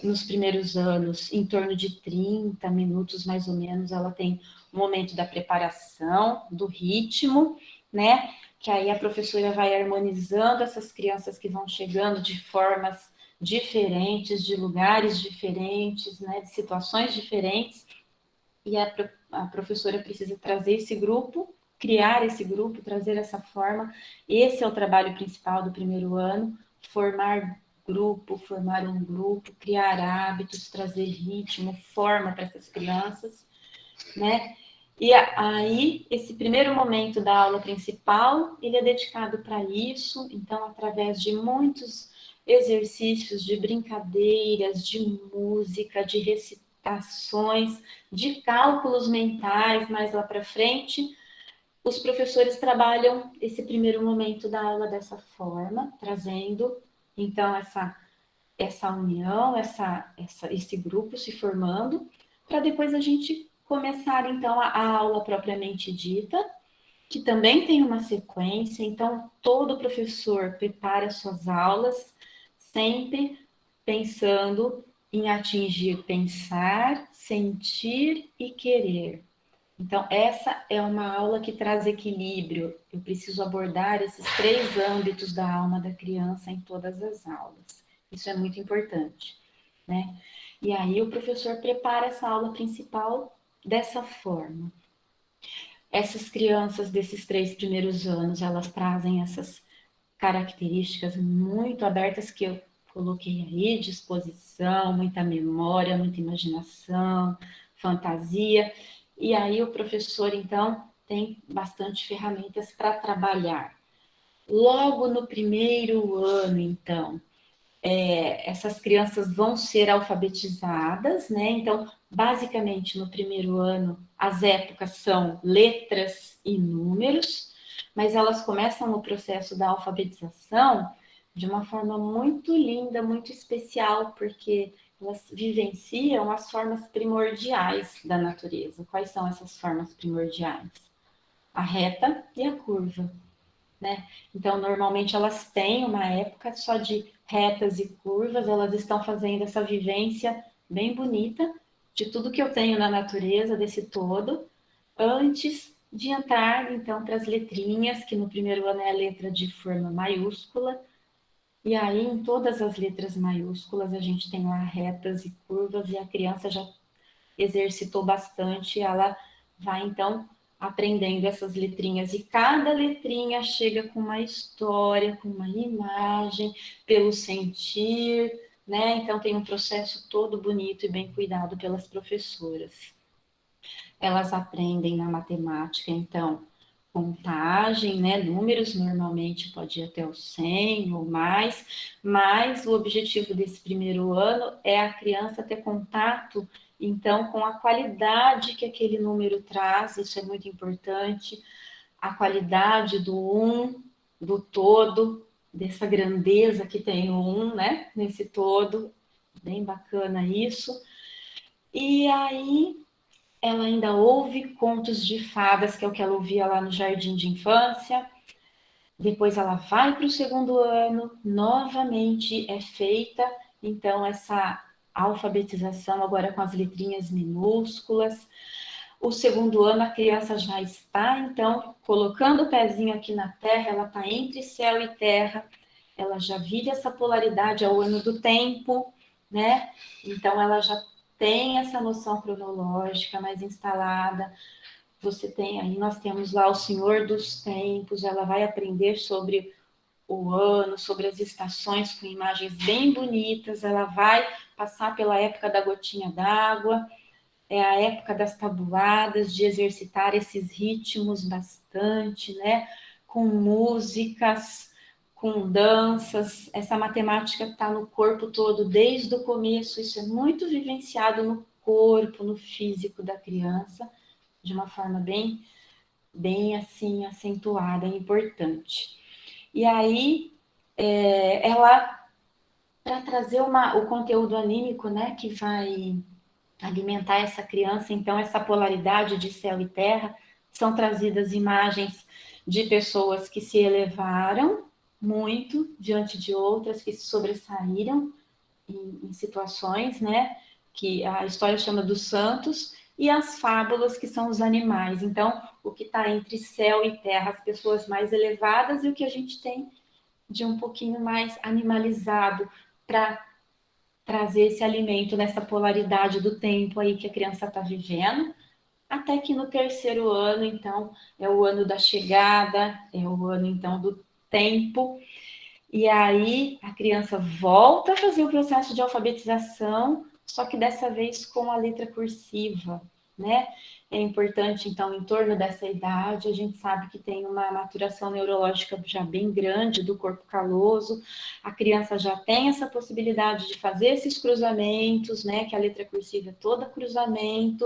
nos primeiros anos, em torno de 30 minutos mais ou menos, ela tem o momento da preparação, do ritmo, né? Que aí a professora vai harmonizando essas crianças que vão chegando de formas diferentes, de lugares diferentes, né? De situações diferentes, e a professora precisa trazer esse grupo, criar esse grupo, trazer essa forma. Esse é o trabalho principal do primeiro ano, formar um grupo, criar hábitos, trazer ritmo, forma para essas crianças, né? E aí, esse primeiro momento da aula principal, ele é dedicado para isso, então, através de muitos exercícios, de brincadeiras, de música, de recitações, de cálculos mentais, mais lá para frente, os professores trabalham esse primeiro momento da aula dessa forma, trazendo, então, essa união, esse grupo se formando, para depois a gente começar, então, a aula propriamente dita, que também tem uma sequência, então, todo professor prepara suas aulas, sempre pensando em atingir pensar, sentir e querer. Então, essa é uma aula que traz equilíbrio. Eu preciso abordar esses 3 âmbitos da alma da criança em todas as aulas. Isso é muito importante, né? E aí o professor prepara essa aula principal dessa forma. Essas crianças desses 3 primeiros anos, elas trazem essas características muito abertas que eu coloquei aí, disposição, muita memória, muita imaginação, fantasia. E aí o professor, então, tem bastante ferramentas para trabalhar. Logo no primeiro ano, então, essas crianças vão ser alfabetizadas, né? Então, basicamente, no primeiro ano, as épocas são letras e números, mas elas começam no processo da alfabetização de uma forma muito linda, muito especial, porque elas vivenciam as formas primordiais da natureza. Quais são essas formas primordiais? A reta e a curva, né? Então, normalmente elas têm uma época só de retas e curvas, elas estão fazendo essa vivência bem bonita de tudo que eu tenho na natureza, desse todo, antes de entrar, então, para as letrinhas, que no primeiro ano é a letra de forma maiúscula, e aí em todas as letras maiúsculas a gente tem lá retas e curvas, e a criança já exercitou bastante, ela vai então aprendendo essas letrinhas, e cada letrinha chega com uma história, com uma imagem, pelo sentir, né? Então tem um processo todo bonito e bem cuidado pelas professoras. Elas aprendem na matemática, então, contagem, né? Números normalmente pode ir até o 100 ou mais, mas o objetivo desse primeiro ano é a criança ter contato, então, com a qualidade que aquele número traz, isso é muito importante, a qualidade do do todo, dessa grandeza que tem o né? Nesse todo, bem bacana isso. E aí ela ainda ouve contos de fadas, que é o que ela ouvia lá no jardim de infância. Depois ela vai para o segundo ano, novamente é feita, então, essa alfabetização agora com as letrinhas minúsculas. O segundo ano, a criança já está, então, colocando o pezinho aqui na terra, ela está entre céu e terra, ela já vive essa polaridade ao ano do tempo, né? Então, ela já tem essa noção cronológica mais instalada. Você tem aí, nós temos lá o Senhor dos Tempos, ela vai aprender sobre o ano, sobre as estações com imagens bem bonitas, ela vai passar pela época da gotinha d'água, é a época das tabuadas, de exercitar esses ritmos bastante, né? Com músicas, com danças, essa matemática está no corpo todo desde o começo, isso é muito vivenciado no corpo, no físico da criança, de uma forma bem assim, acentuada, importante. E aí, ela, para trazer o conteúdo anímico, né, que vai alimentar essa criança, então, essa polaridade de céu e terra, são trazidas imagens de pessoas que se elevaram muito diante de outras, que se sobressaíram em situações, né, que a história chama dos santos, e as fábulas, que são os animais. Então, o que está entre céu e terra, as pessoas mais elevadas, e o que a gente tem de um pouquinho mais animalizado, para trazer esse alimento nessa polaridade do tempo aí que a criança está vivendo, até que no terceiro ano, então, é o ano da chegada, é o ano, então, do tempo, e aí a criança volta a fazer o processo de alfabetização, só que dessa vez com a letra cursiva, né? É importante, então, em torno dessa idade, a gente sabe que tem uma maturação neurológica já bem grande do corpo caloso, a criança já tem essa possibilidade de fazer esses cruzamentos, né? Que a letra cursiva é toda cruzamento,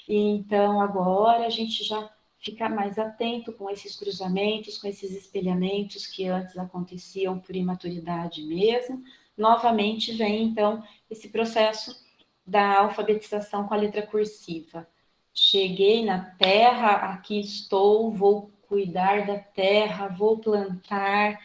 e então agora a gente já fica mais atento com esses cruzamentos, com esses espelhamentos que antes aconteciam por imaturidade mesmo. Novamente vem, então, esse processo da alfabetização com a letra cursiva. Cheguei na terra, aqui estou, vou cuidar da terra, vou plantar,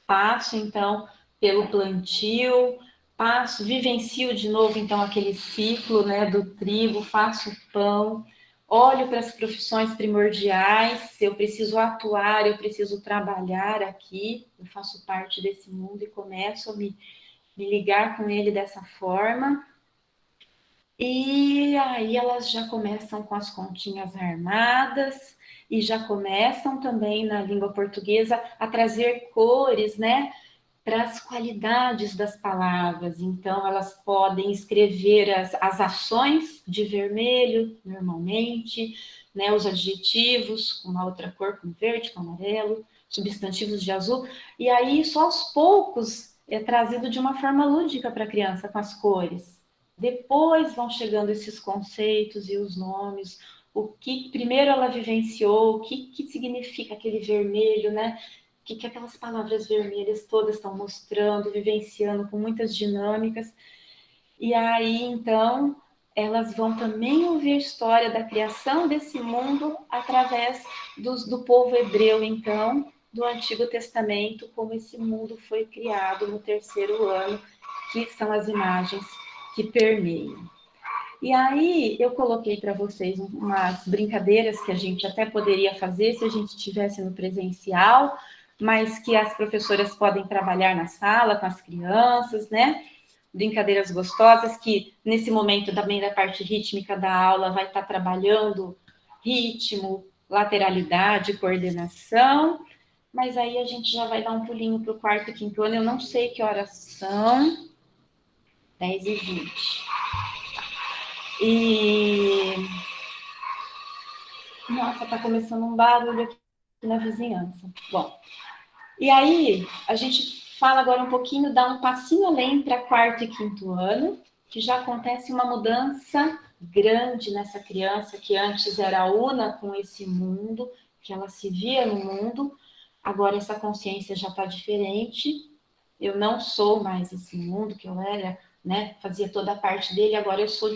passo, então, pelo plantio, passo, vivencio de novo, então, aquele ciclo, né, do trigo, faço pão, olho para as profissões primordiais, eu preciso atuar, eu preciso trabalhar aqui, eu faço parte desse mundo e começo a me ligar com ele dessa forma. E aí elas já começam com as continhas armadas e já começam também na língua portuguesa a trazer cores, né, para as qualidades das palavras. Então, elas podem escrever as ações de vermelho, normalmente, né, os adjetivos com uma outra cor, com verde, com amarelo, substantivos de azul, e aí só aos poucos é trazido de uma forma lúdica para a criança, com as cores. Depois vão chegando esses conceitos e os nomes, o que primeiro ela vivenciou, o que significa aquele vermelho, né? O que aquelas palavras vermelhas todas estão mostrando, vivenciando com muitas dinâmicas. E aí, então, elas vão também ouvir a história da criação desse mundo através do povo hebreu, então, do Antigo Testamento, como esse mundo foi criado no terceiro ano, que são as imagens que permeiam. E aí eu coloquei para vocês umas brincadeiras que a gente até poderia fazer se a gente estivesse no presencial, mas que as professoras podem trabalhar na sala com as crianças, né? Brincadeiras gostosas que nesse momento também da parte rítmica da aula vai estar trabalhando ritmo, lateralidade, coordenação, mas aí a gente já vai dar um pulinho para o quarto e quinto ano, eu não sei que horas são, 10h20. E nossa, tá começando um barulho aqui na vizinhança. Bom, e aí a gente fala agora um pouquinho, dá um passinho além para quarto e quinto ano, que já acontece uma mudança grande nessa criança que antes era una com esse mundo, que ela se via no mundo, agora essa consciência já está diferente. Eu não sou mais esse mundo que eu era, né? Fazia toda a parte dele, agora eu sou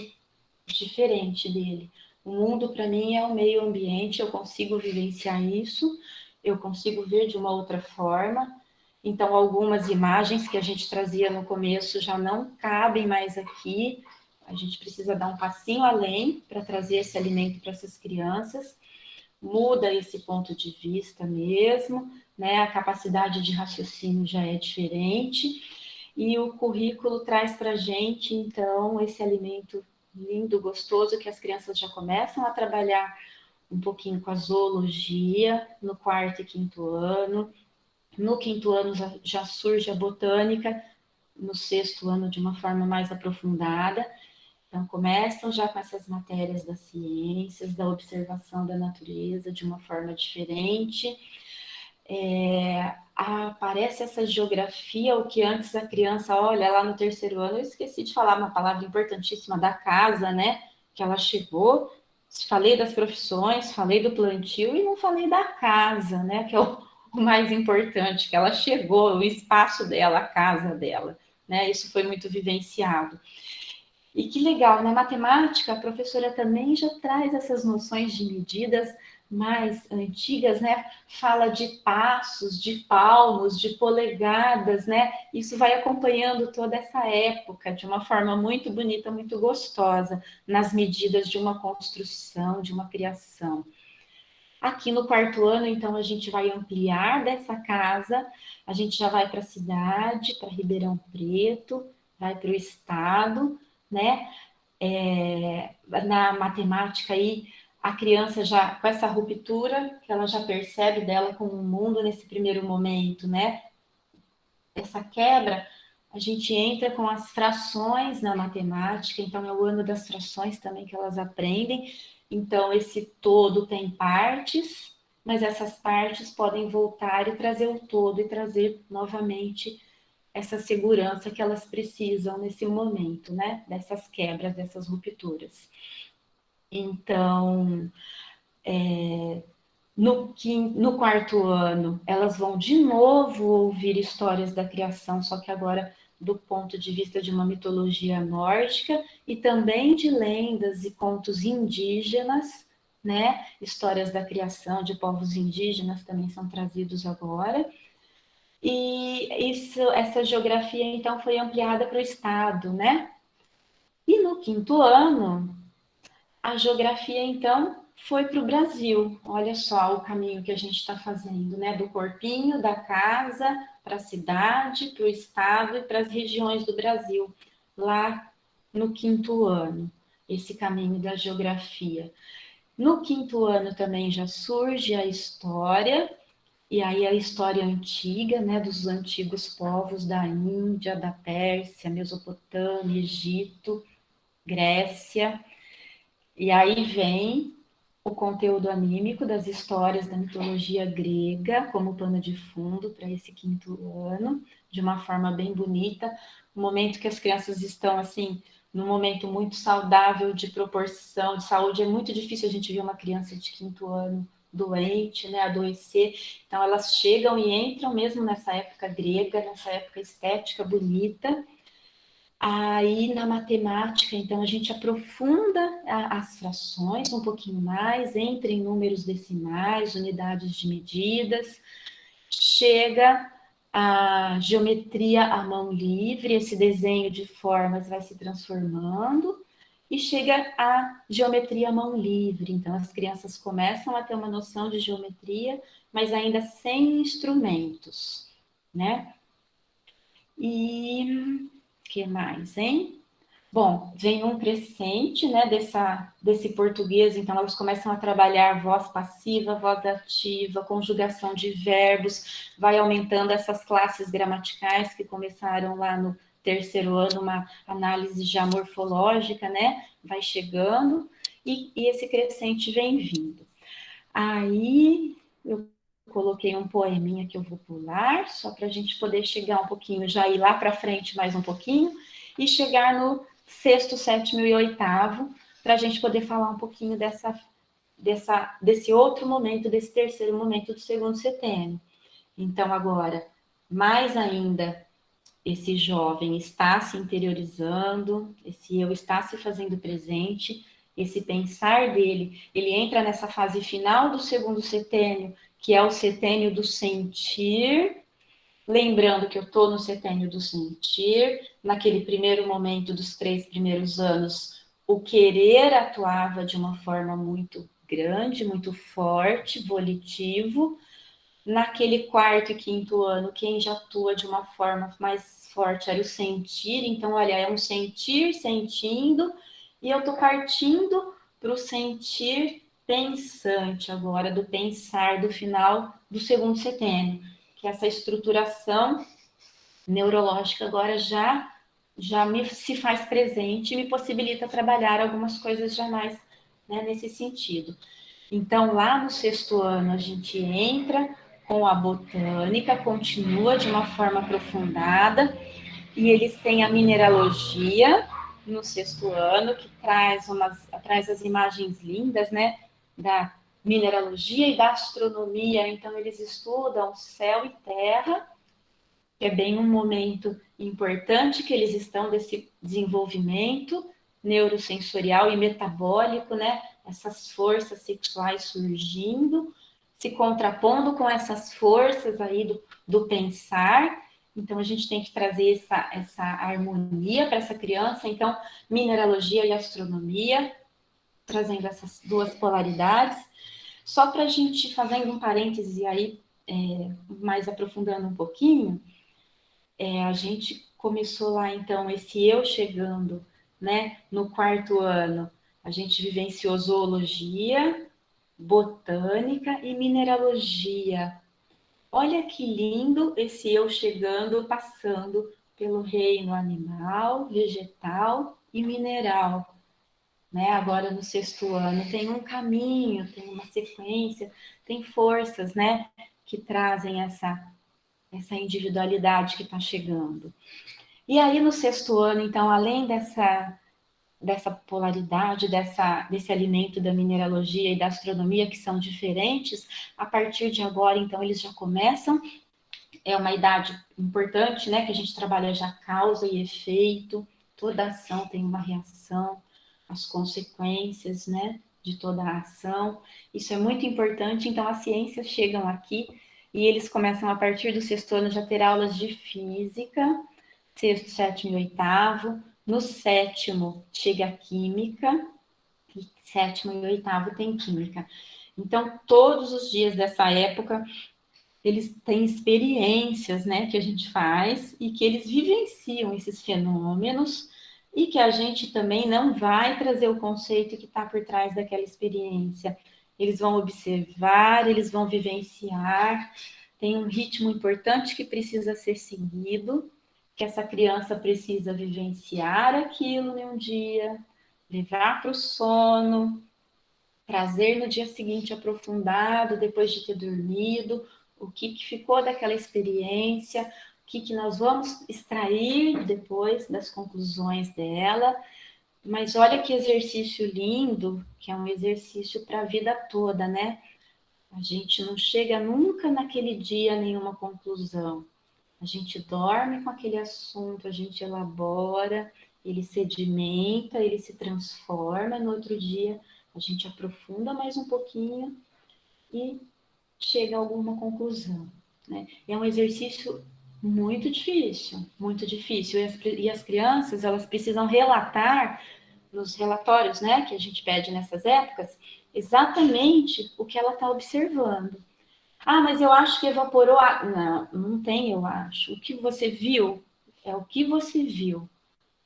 diferente dele. O mundo, para mim, é o meio ambiente, eu consigo vivenciar isso, eu consigo ver de uma outra forma. Então, algumas imagens que a gente trazia no começo já não cabem mais aqui. A gente precisa dar um passinho além para trazer esse alimento para essas crianças. Muda esse ponto de vista mesmo, né? A capacidade de raciocínio já é diferente. E o currículo traz para a gente, então, esse alimento lindo, gostoso, que as crianças já começam a trabalhar um pouquinho com a zoologia no 4º e 5º ano. No 5º ano já surge a botânica, no 6º ano de uma forma mais aprofundada. Então, começam já com essas matérias das ciências, da observação da natureza de uma forma diferente. Aparece essa geografia, o que antes a criança, olha, lá no 3º ano, eu esqueci de falar uma palavra importantíssima da casa, né? Que ela chegou, falei das profissões, falei do plantio e não falei da casa, né? Que é o mais importante, que ela chegou, o espaço dela, a casa dela, né? Isso foi muito vivenciado. E que legal, na matemática, a professora também já traz essas noções de medidas mais antigas, né? Fala de passos, de palmos, de polegadas, né? Isso vai acompanhando toda essa época de uma forma muito bonita, muito gostosa, nas medidas de uma construção, de uma criação. Aqui no 4º ano, então, a gente vai ampliar dessa casa, a gente já vai para a cidade, para Ribeirão Preto, vai para o estado, né? Na matemática aí, a criança já, com essa ruptura, que ela já percebe dela como um mundo nesse primeiro momento, né? Essa quebra, a gente entra com as frações na matemática, então é o ano das frações também que elas aprendem. Então, esse todo tem partes, mas essas partes podem voltar e trazer o todo e trazer novamente essa segurança que elas precisam nesse momento, né? Dessas quebras, dessas rupturas. Então, no 4º ano, elas vão de novo ouvir histórias da criação, só que agora do ponto de vista de uma mitologia nórdica e também de lendas e contos indígenas, né? Histórias da criação de povos indígenas também são trazidos agora. E essa geografia, então, foi ampliada para o estado, né? E no 5º ano, a geografia, então, foi para o Brasil. Olha só o caminho que a gente está fazendo, né? Do corpinho, da casa, para a cidade, para o estado e para as regiões do Brasil, lá no 5º ano, esse caminho da geografia. No 5º ano também já surge a história, e aí a história antiga, né, dos antigos povos da Índia, da Pérsia, Mesopotâmia, Egito, Grécia. E aí vem o conteúdo anímico das histórias da mitologia grega como pano de fundo para esse 5º ano, de uma forma bem bonita, um momento que as crianças estão assim, num momento muito saudável de proporção, de saúde. É muito difícil a gente ver uma criança de 5º ano doente, né, adoecer. Então elas chegam e entram mesmo nessa época grega, nessa época estética bonita. Aí na matemática, então a gente aprofunda as frações um pouquinho mais, entra em números decimais, unidades de medidas, chega a geometria à mão livre, esse desenho de formas vai se transformando, e chega a geometria à mão livre. Então, as crianças começam a ter uma noção de geometria, mas ainda sem instrumentos, né? E o que mais, hein? Bom, vem um crescente, né, desse português, então elas começam a trabalhar voz passiva, voz ativa, conjugação de verbos, vai aumentando essas classes gramaticais que começaram lá no 3º ano, uma análise já morfológica, né, vai chegando, e esse crescente vem vindo. Aí eu coloquei um poeminha que eu vou pular, só para a gente poder chegar um pouquinho, já ir lá para frente mais um pouquinho, e chegar no 6º, 7º e 8º, para a gente poder falar um pouquinho desse outro momento, desse 3º momento do 2º setênio. Então, agora, mais ainda, esse jovem está se interiorizando, esse eu está se fazendo presente, esse pensar dele, ele entra nessa fase final do segundo setênio, que é o setênio do sentir, lembrando que eu estou no setênio do sentir, naquele primeiro momento dos 3 primeiros anos, o querer atuava de uma forma muito grande, muito forte, volitivo. Naquele 4º e 5º ano, quem já atua de uma forma mais forte era o sentir. Então, olha, é um sentir, sentindo, e eu estou partindo para o sentir pensante agora, do pensar do final do segundo setênio, que essa estruturação neurológica agora já se faz presente e me possibilita trabalhar algumas coisas já mais, né, nesse sentido. Então, lá no 6º ano, a gente entra com a botânica, continua de uma forma aprofundada, e eles têm a mineralogia no 6º ano, que traz as imagens lindas, né, da mineralogia e da astronomia. Então, eles estudam céu e terra, que é bem um momento importante que eles estão desse desenvolvimento neurosensorial e metabólico, né? Essas forças sexuais surgindo, se contrapondo com essas forças aí do pensar. Então, a gente tem que trazer essa harmonia para essa criança. Então, mineralogia e astronomia, trazendo essas duas polaridades. Só para a gente, fazendo um parêntese aí, mais aprofundando um pouquinho, a gente começou lá, então, esse eu chegando, né, no 4º ano, a gente vivenciou zoologia, botânica e mineralogia. Olha que lindo esse eu chegando, passando pelo reino animal, vegetal e mineral, né? Agora no 6º ano tem um caminho, tem uma sequência, tem forças, né, que trazem essa individualidade que está chegando. E aí no 6º ano, então, além dessa polaridade, desse alimento da mineralogia e da astronomia, que são diferentes, a partir de agora, então, eles já começam, é uma idade importante, né, que a gente trabalha já causa e efeito, toda ação tem uma reação, as consequências, né, de toda a ação, isso é muito importante. Então, as ciências chegam aqui e eles começam, a partir do 6º ano, já ter aulas de física, 6º, 7º e 8º. No 7º chega a química, e 7º e 8º tem química. Então, todos os dias dessa época, eles têm experiências, né, que a gente faz e que eles vivenciam esses fenômenos e que a gente também não vai trazer o conceito que está por trás daquela experiência. Eles vão observar, eles vão vivenciar, tem um ritmo importante que precisa ser seguido, que essa criança precisa vivenciar aquilo em um dia, levar para o sono, trazer no dia seguinte aprofundado, depois de ter dormido, o que ficou daquela experiência, o que nós vamos extrair depois das conclusões dela. Mas olha que exercício lindo, que é um exercício para a vida toda, né? A gente não chega nunca naquele dia a nenhuma conclusão. A gente dorme com aquele assunto, a gente elabora, ele sedimenta, ele se transforma, no outro dia a gente aprofunda mais um pouquinho e chega a alguma conclusão, né? É um exercício muito difícil, muito difícil. E as crianças, elas precisam relatar nos relatórios, né, que a gente pede nessas épocas, exatamente o que ela está observando. Ah, mas eu acho que evaporou a... Não, não tem eu acho. O que você viu é o que você viu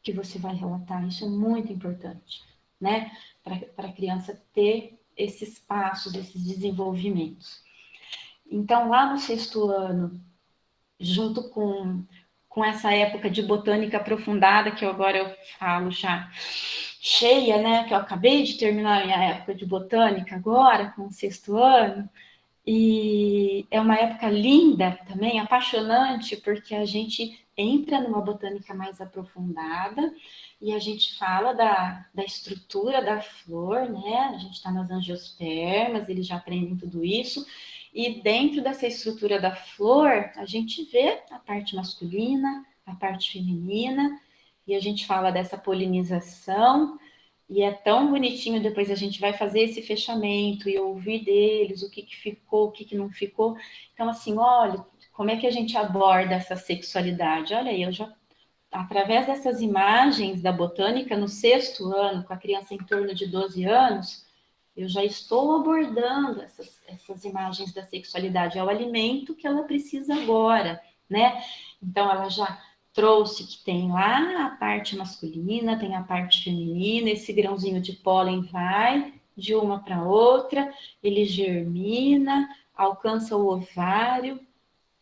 que você vai relatar. Isso é muito importante, né? Para a criança ter esses passos, esses desenvolvimentos. Então, lá no 6º ano, junto com essa época de botânica aprofundada, que agora eu falo já cheia, né? Que eu acabei de terminar a minha época de botânica agora, com o 6º ano, e é uma época linda também, apaixonante, porque a gente entra numa botânica mais aprofundada e a gente fala da estrutura da flor, né? A gente está nas angiospermas, eles já aprendem tudo isso. E dentro dessa estrutura da flor, a gente vê a parte masculina, a parte feminina, e a gente fala dessa polinização E é tão bonitinho, depois a gente vai fazer esse fechamento e ouvir deles o que ficou, o que não ficou. Então, assim, olha, como é que a gente aborda essa sexualidade? Olha aí, eu já, através dessas imagens da botânica, no 6º ano, com a criança em torno de 12 anos, eu já estou abordando essas imagens da sexualidade. É o alimento que ela precisa agora, né? Então, ela já trouxe que tem lá a parte masculina, tem a parte feminina, esse grãozinho de pólen vai de uma para outra, ele germina, alcança o ovário,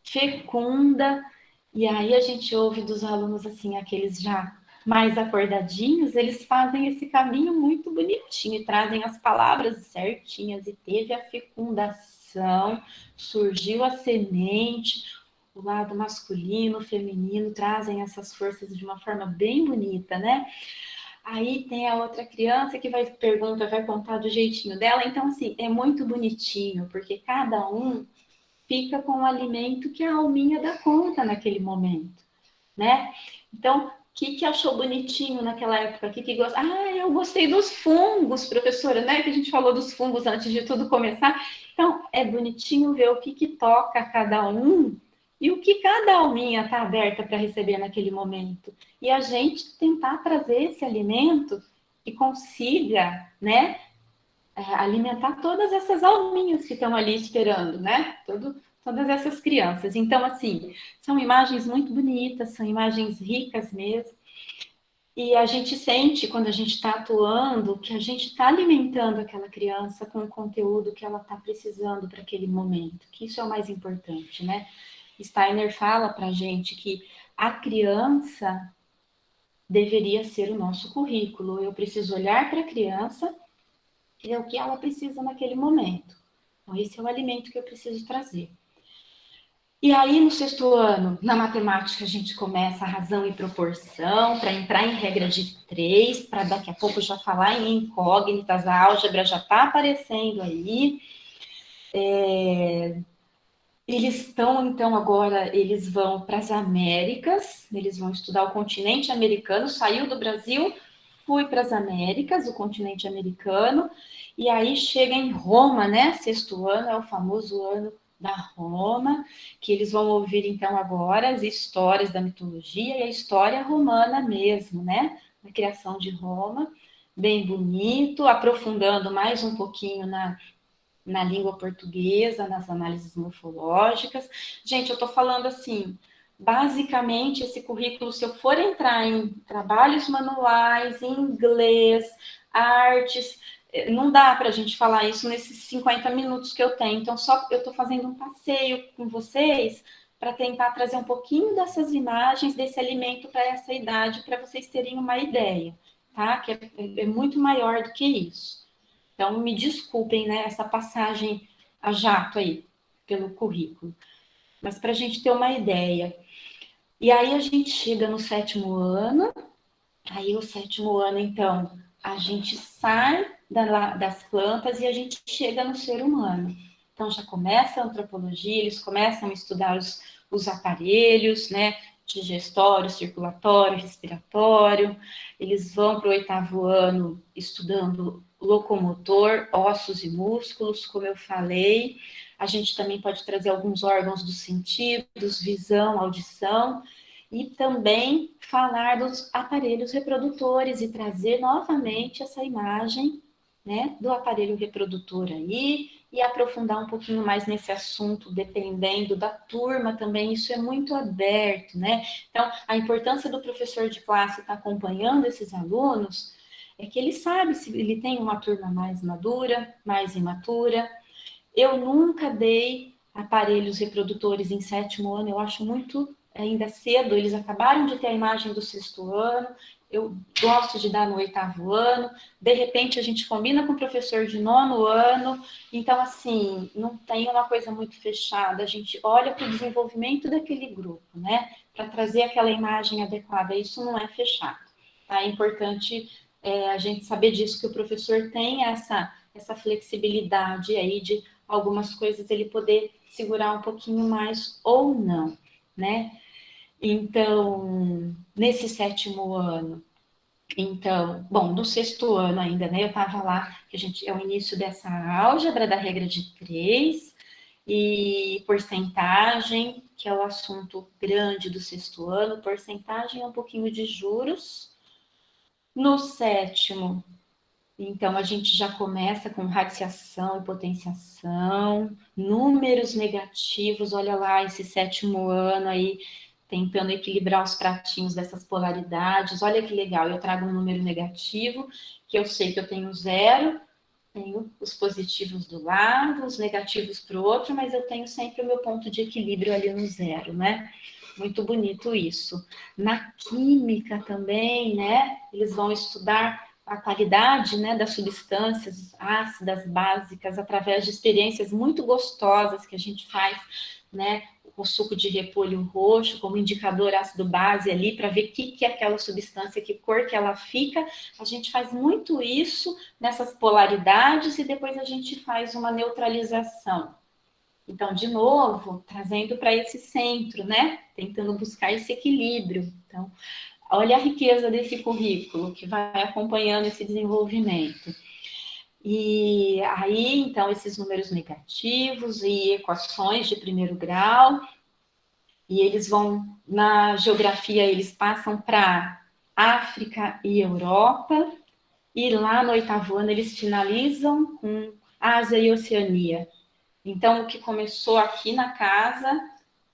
fecunda, e aí a gente ouve dos alunos assim, aqueles já mais acordadinhos, eles fazem esse caminho muito bonitinho e trazem as palavras certinhas, e teve a fecundação, surgiu a semente, o lado masculino, feminino, trazem essas forças de uma forma bem bonita, né? Aí tem a outra criança que vai perguntar, vai contar do jeitinho dela, então assim, é muito bonitinho, porque cada um fica com o alimento que a alminha dá conta naquele momento, né? Então, o que achou bonitinho naquela época? O que gosta? Ah, eu gostei dos fungos, professora, né? Que a gente falou dos fungos antes de tudo começar. Então, é bonitinho ver o que toca cada um e o que cada alminha está aberta para receber naquele momento. E a gente tentar trazer esse alimento que consiga, né, alimentar todas essas alminhas que estão ali esperando, né? Todas essas crianças. Então, assim, são imagens muito bonitas, são imagens ricas mesmo. E a gente sente, quando a gente está atuando, que a gente está alimentando aquela criança com o conteúdo que ela está precisando para aquele momento, que isso é o mais importante, né? Steiner fala para a gente que a criança deveria ser o nosso currículo. Eu preciso olhar para a criança e é o que ela precisa naquele momento. Então, esse é o alimento que eu preciso trazer. E aí, no 6º ano, na matemática, a gente começa a razão e proporção, para entrar em regra de 3, para daqui a pouco já falar em incógnitas, a álgebra já está aparecendo aí. Eles estão, então, agora, eles vão para as Américas, eles vão estudar o continente americano, saiu do Brasil, fui para as Américas, o continente americano, e aí chega em Roma, né? 6º ano é o famoso ano da Roma, que eles vão ouvir, então, agora as histórias da mitologia e a história romana mesmo, né? A criação de Roma, bem bonito, aprofundando mais um pouquinho na língua portuguesa, nas análises morfológicas. Gente, eu estou falando assim, basicamente, esse currículo, se eu for entrar em trabalhos manuais, em inglês, artes, não dá para a gente falar isso nesses 50 minutos que eu tenho. Então, só eu estou fazendo um passeio com vocês para tentar trazer um pouquinho dessas imagens, desse alimento para essa idade, para vocês terem uma ideia, tá? Que é muito maior do que isso. Então, me desculpem, né, essa passagem a jato aí, pelo currículo. Mas para a gente ter uma ideia. E aí a gente chega no 7º ano, aí o 7º ano, então, a gente sai das plantas e a gente chega no ser humano. Então, já começa a antropologia, eles começam a estudar os aparelhos, né, digestório, circulatório, respiratório. Eles vão para o 8º ano estudando locomotor, ossos e músculos, como eu falei. A gente também pode trazer alguns órgãos dos sentidos, visão, audição, e também falar dos aparelhos reprodutores e trazer novamente essa imagem, né, do aparelho reprodutor aí, e aprofundar um pouquinho mais nesse assunto, dependendo da turma também, isso é muito aberto, né? Então, a importância do professor de classe estar acompanhando esses alunos é que ele sabe se ele tem uma turma mais madura, mais imatura. Eu nunca dei aparelhos reprodutores em 7º ano, eu acho muito ainda cedo, eles acabaram de ter a imagem do 6º ano, eu gosto de dar no 8º ano, de repente a gente combina com o professor de 9º ano, então assim, não tem uma coisa muito fechada, a gente olha para o desenvolvimento daquele grupo, né, para trazer aquela imagem adequada, isso não é fechado, tá? É importante a gente saber disso, que o professor tem essa flexibilidade aí de algumas coisas ele poder segurar um pouquinho mais ou não, né? Então, nesse 7º ano, Então, bom, no 6º ano ainda, né, eu estava lá, que é o início dessa álgebra da regra de 3, e porcentagem, que é o assunto grande do 6º ano, porcentagem é um pouquinho de juros. No 7º, então, a gente já começa com radiciação e potenciação, números negativos, olha lá, esse 7º ano aí, tentando equilibrar os pratinhos dessas polaridades. Olha que legal, eu trago um número negativo, que eu sei que eu tenho 0, tenho os positivos do lado, os negativos para o outro, mas eu tenho sempre o meu ponto de equilíbrio ali no 0, né? Muito bonito isso. Na química também, né? Eles vão estudar a qualidade, né, das substâncias ácidas básicas através de experiências muito gostosas que a gente faz, né? O suco de repolho roxo como indicador ácido base ali para ver o que é aquela substância, que cor que ela fica. A gente faz muito isso nessas polaridades e depois a gente faz uma neutralização. Então, de novo, trazendo para esse centro, né? Tentando buscar esse equilíbrio. Então, olha a riqueza desse currículo que vai acompanhando esse desenvolvimento. E aí, então, esses números negativos e equações de 1º grau, e eles vão, na geografia, eles passam para África e Europa, e lá no 8º ano eles finalizam com Ásia e Oceania. Então, o que começou aqui na casa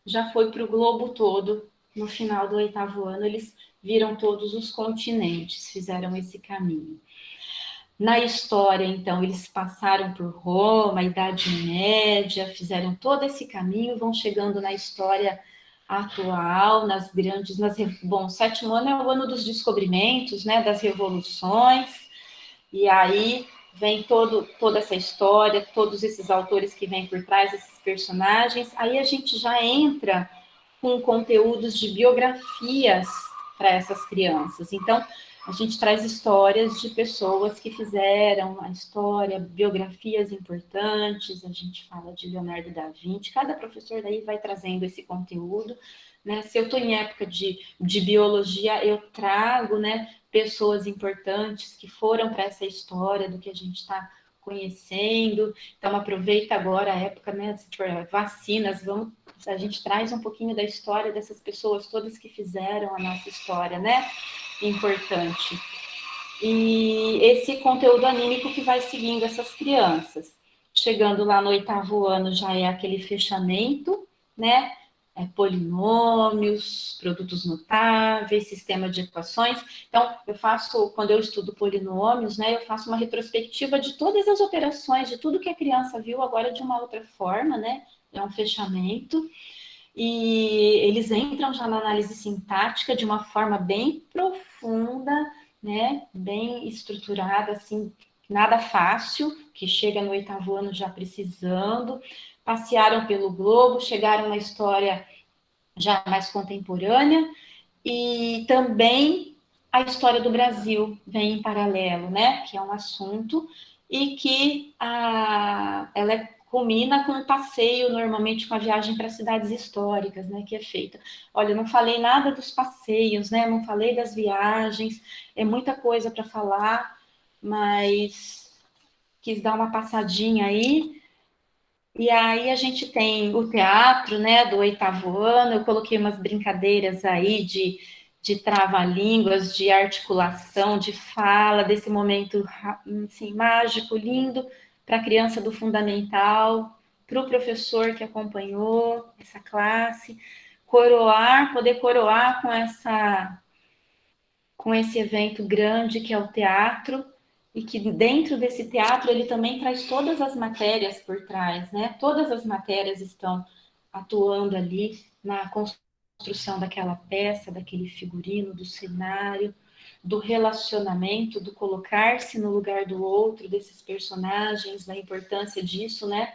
já foi para o globo todo. No final do 8º ano, eles viram todos os continentes, fizeram esse caminho. Na história, então, eles passaram por Roma, Idade Média, fizeram todo esse caminho, vão chegando na história atual, nas grandes... Bom, o 7º ano é o ano dos descobrimentos, né, das revoluções, e aí vem toda essa história, todos esses autores que vêm por trás, esses personagens. Aí a gente já entra com conteúdos de biografias para essas crianças. Então, a gente traz histórias de pessoas que fizeram a história, biografias importantes, a gente fala de Leonardo da Vinci, cada professor daí vai trazendo esse conteúdo, né? Se eu estou em época de biologia, eu trago, né, pessoas importantes que foram para essa história do que a gente está conhecendo. Então, aproveita agora a época, né, se tiver vacinas, a gente traz um pouquinho da história dessas pessoas todas que fizeram a nossa história, né? Importante. E esse conteúdo anímico que vai seguindo essas crianças. Chegando lá no 8º ano já é aquele fechamento, né? Polinômios, produtos notáveis, sistema de equações. Então, quando eu estudo polinômios, né, eu faço uma retrospectiva de todas as operações, de tudo que a criança viu agora de uma outra forma, né? É um fechamento. E eles entram já na análise sintática de uma forma bem profunda, né? Bem estruturada, assim, nada fácil, que chega no 8º ano já precisando. Passearam pelo globo, chegaram na história já mais contemporânea, e também a história do Brasil vem em paralelo, né? Que é um assunto, e que ela culmina com um passeio, normalmente com a viagem para cidades históricas, né? Que é feita. Olha, eu não falei nada dos passeios, né? Não falei das viagens, é muita coisa para falar, mas quis dar uma passadinha aí. E aí a gente tem o teatro, né, do 8º ano, eu coloquei umas brincadeiras aí de trava-línguas, de articulação, de fala, desse momento assim, mágico, lindo, para a criança do fundamental, para o professor que acompanhou essa classe, poder coroar com esse evento grande que é o teatro, e que dentro desse teatro ele também traz todas as matérias por trás, né? Todas as matérias estão atuando ali na construção daquela peça, daquele figurino, do cenário, do relacionamento, do colocar-se no lugar do outro, desses personagens, da importância disso, né?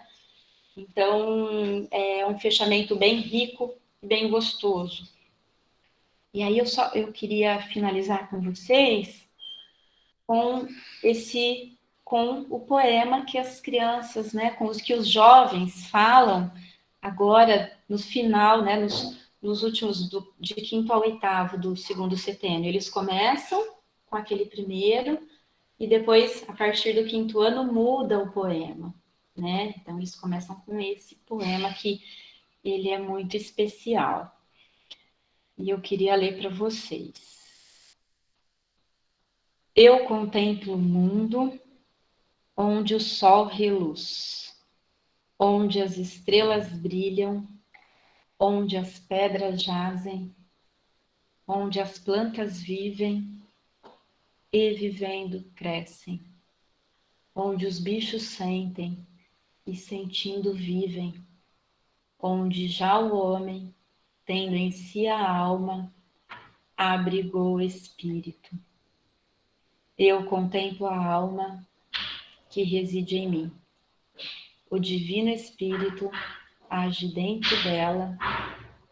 Então, é um fechamento bem rico e bem gostoso. E aí eu queria finalizar com vocês com o poema que as crianças, né, com os que os jovens falam agora no final, né, nos últimos de 5º ao 8º do 2º setênio. Eles começam com aquele primeiro, e depois, a partir do 5º ano, muda o poema, né? Então, eles começam com esse poema que ele é muito especial. E eu queria ler para vocês. Eu contemplo o mundo onde o sol reluz, onde as estrelas brilham, onde as pedras jazem, onde as plantas vivem e vivendo crescem, onde os bichos sentem e sentindo vivem, onde já o homem, tendo em si a alma, abrigou o espírito. Eu contemplo a alma que reside em mim. O divino espírito age dentro dela,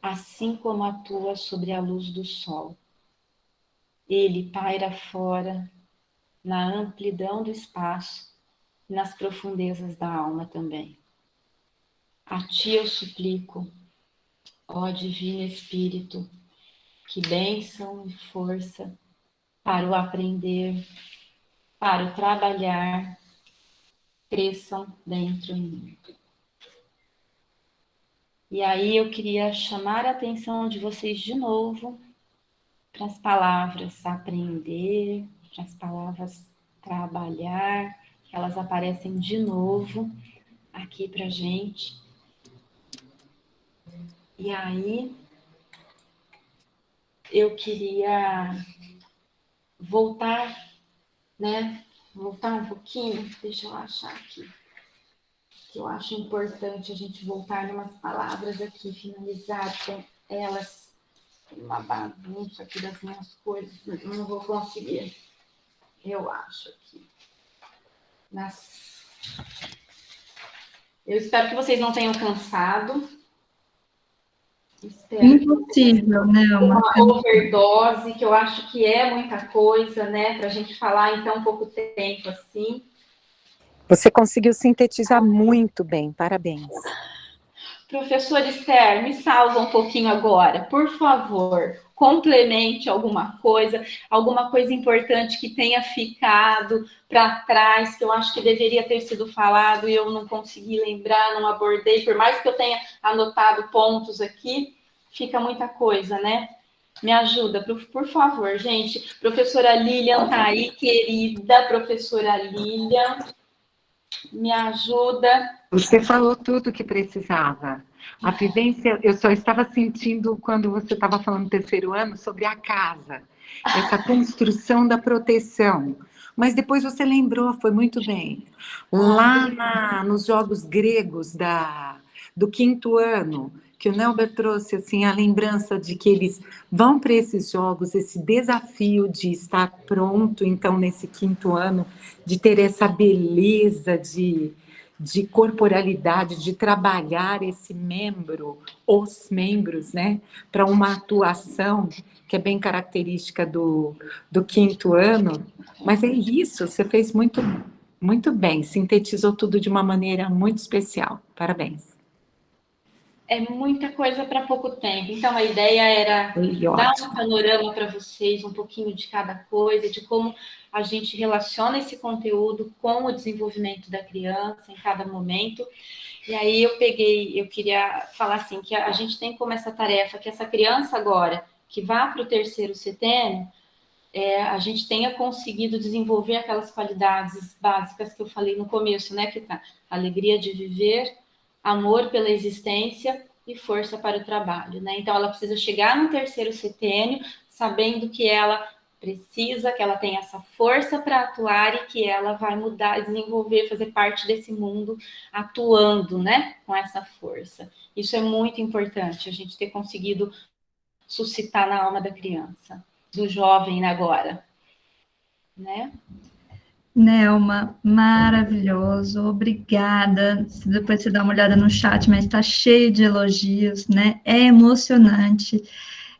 assim como atua sobre a luz do sol. Ele paira fora, na amplidão do espaço, nas profundezas da alma também. A ti eu suplico, ó divino espírito, que bênção e força para o aprender, para o trabalhar, cresçam dentro em mim. E aí eu queria chamar a atenção de vocês de novo para as palavras aprender, para as palavras trabalhar, que elas aparecem de novo aqui para a gente. E aí eu queria voltar, né? Voltar um pouquinho, deixa eu achar aqui. Que eu acho importante a gente voltar umas palavras aqui, finalizar com elas. Tem uma bagunça aqui das minhas coisas, não vou conseguir. Eu acho aqui. Eu espero que vocês não tenham cansado. Espero Impossível, né? Uma overdose, que eu acho que é muita coisa, né? Para a gente falar em tão pouco tempo assim. Você conseguiu sintetizar muito bem, parabéns. Professor Esther, me salva um pouquinho agora, por favor. Complemente alguma coisa importante que tenha ficado para trás, que eu acho que deveria ter sido falado e eu não consegui lembrar, não abordei, por mais que eu tenha anotado pontos aqui, fica muita coisa, né? Me ajuda, por favor, gente. Professora Lilian tá aí, querida professora Lilian, me ajuda. Você falou tudo que precisava. A vivência, eu só estava sentindo quando você estava falando do 3º ano sobre a casa, essa construção da proteção. Mas depois você lembrou, foi muito bem. Lá nos jogos gregos do 5º ano, que o Nelber trouxe assim, a lembrança de que eles vão para esses jogos, esse desafio de estar pronto, então, nesse 5º ano, de ter essa beleza de corporalidade, de trabalhar esse membro, os membros, né, para uma atuação que é bem característica do 5º ano, mas é isso, você fez muito, muito bem, sintetizou tudo de uma maneira muito especial, parabéns. É muita coisa para pouco tempo, então a ideia era dar um panorama para vocês, um pouquinho de cada coisa, de como a gente relaciona esse conteúdo com o desenvolvimento da criança em cada momento. E aí eu queria falar assim, que a gente tem como essa tarefa, que essa criança agora, que vá para o 3º setênio, a gente tenha conseguido desenvolver aquelas qualidades básicas que eu falei no começo, né, que tá alegria de viver, amor pela existência e força para o trabalho, né? Então, ela precisa chegar no 3º setênio sabendo que ela precisa, que ela tem essa força para atuar e que ela vai mudar, desenvolver, fazer parte desse mundo atuando, né? Com essa força. Isso é muito importante, a gente ter conseguido suscitar na alma da criança, do jovem agora, né? Nelma, maravilhoso, obrigada. Depois você dá uma olhada no chat, mas está cheio de elogios, né? É emocionante.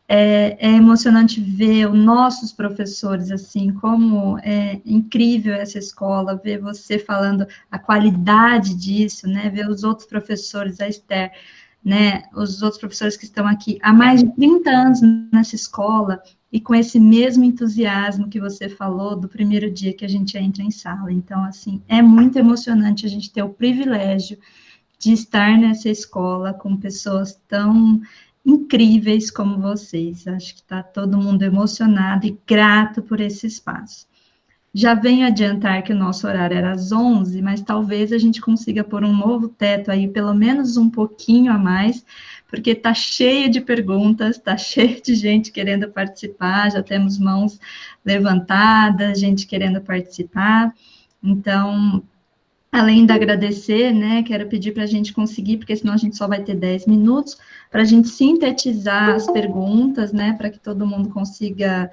É emocionante ver os nossos professores, assim, como é incrível essa escola, ver você falando a qualidade disso, né? Ver os outros professores, a Esther, né, os outros professores que estão aqui há mais de 30 anos nessa escola, e com esse mesmo entusiasmo que você falou do primeiro dia que a gente entra em sala. Então, assim, é muito emocionante a gente ter o privilégio de estar nessa escola com pessoas tão incríveis como vocês. Acho que está todo mundo emocionado e grato por esse espaço. Já venho adiantar que o nosso horário era às 11, mas talvez a gente consiga pôr um novo teto aí, pelo menos um pouquinho a mais, porque está cheio de perguntas, está cheio de gente querendo participar, já temos mãos levantadas, gente querendo participar. Então, além de agradecer, né, quero pedir para a gente conseguir, porque senão a gente só vai ter 10 minutos, para a gente sintetizar as perguntas, né, para que todo mundo consiga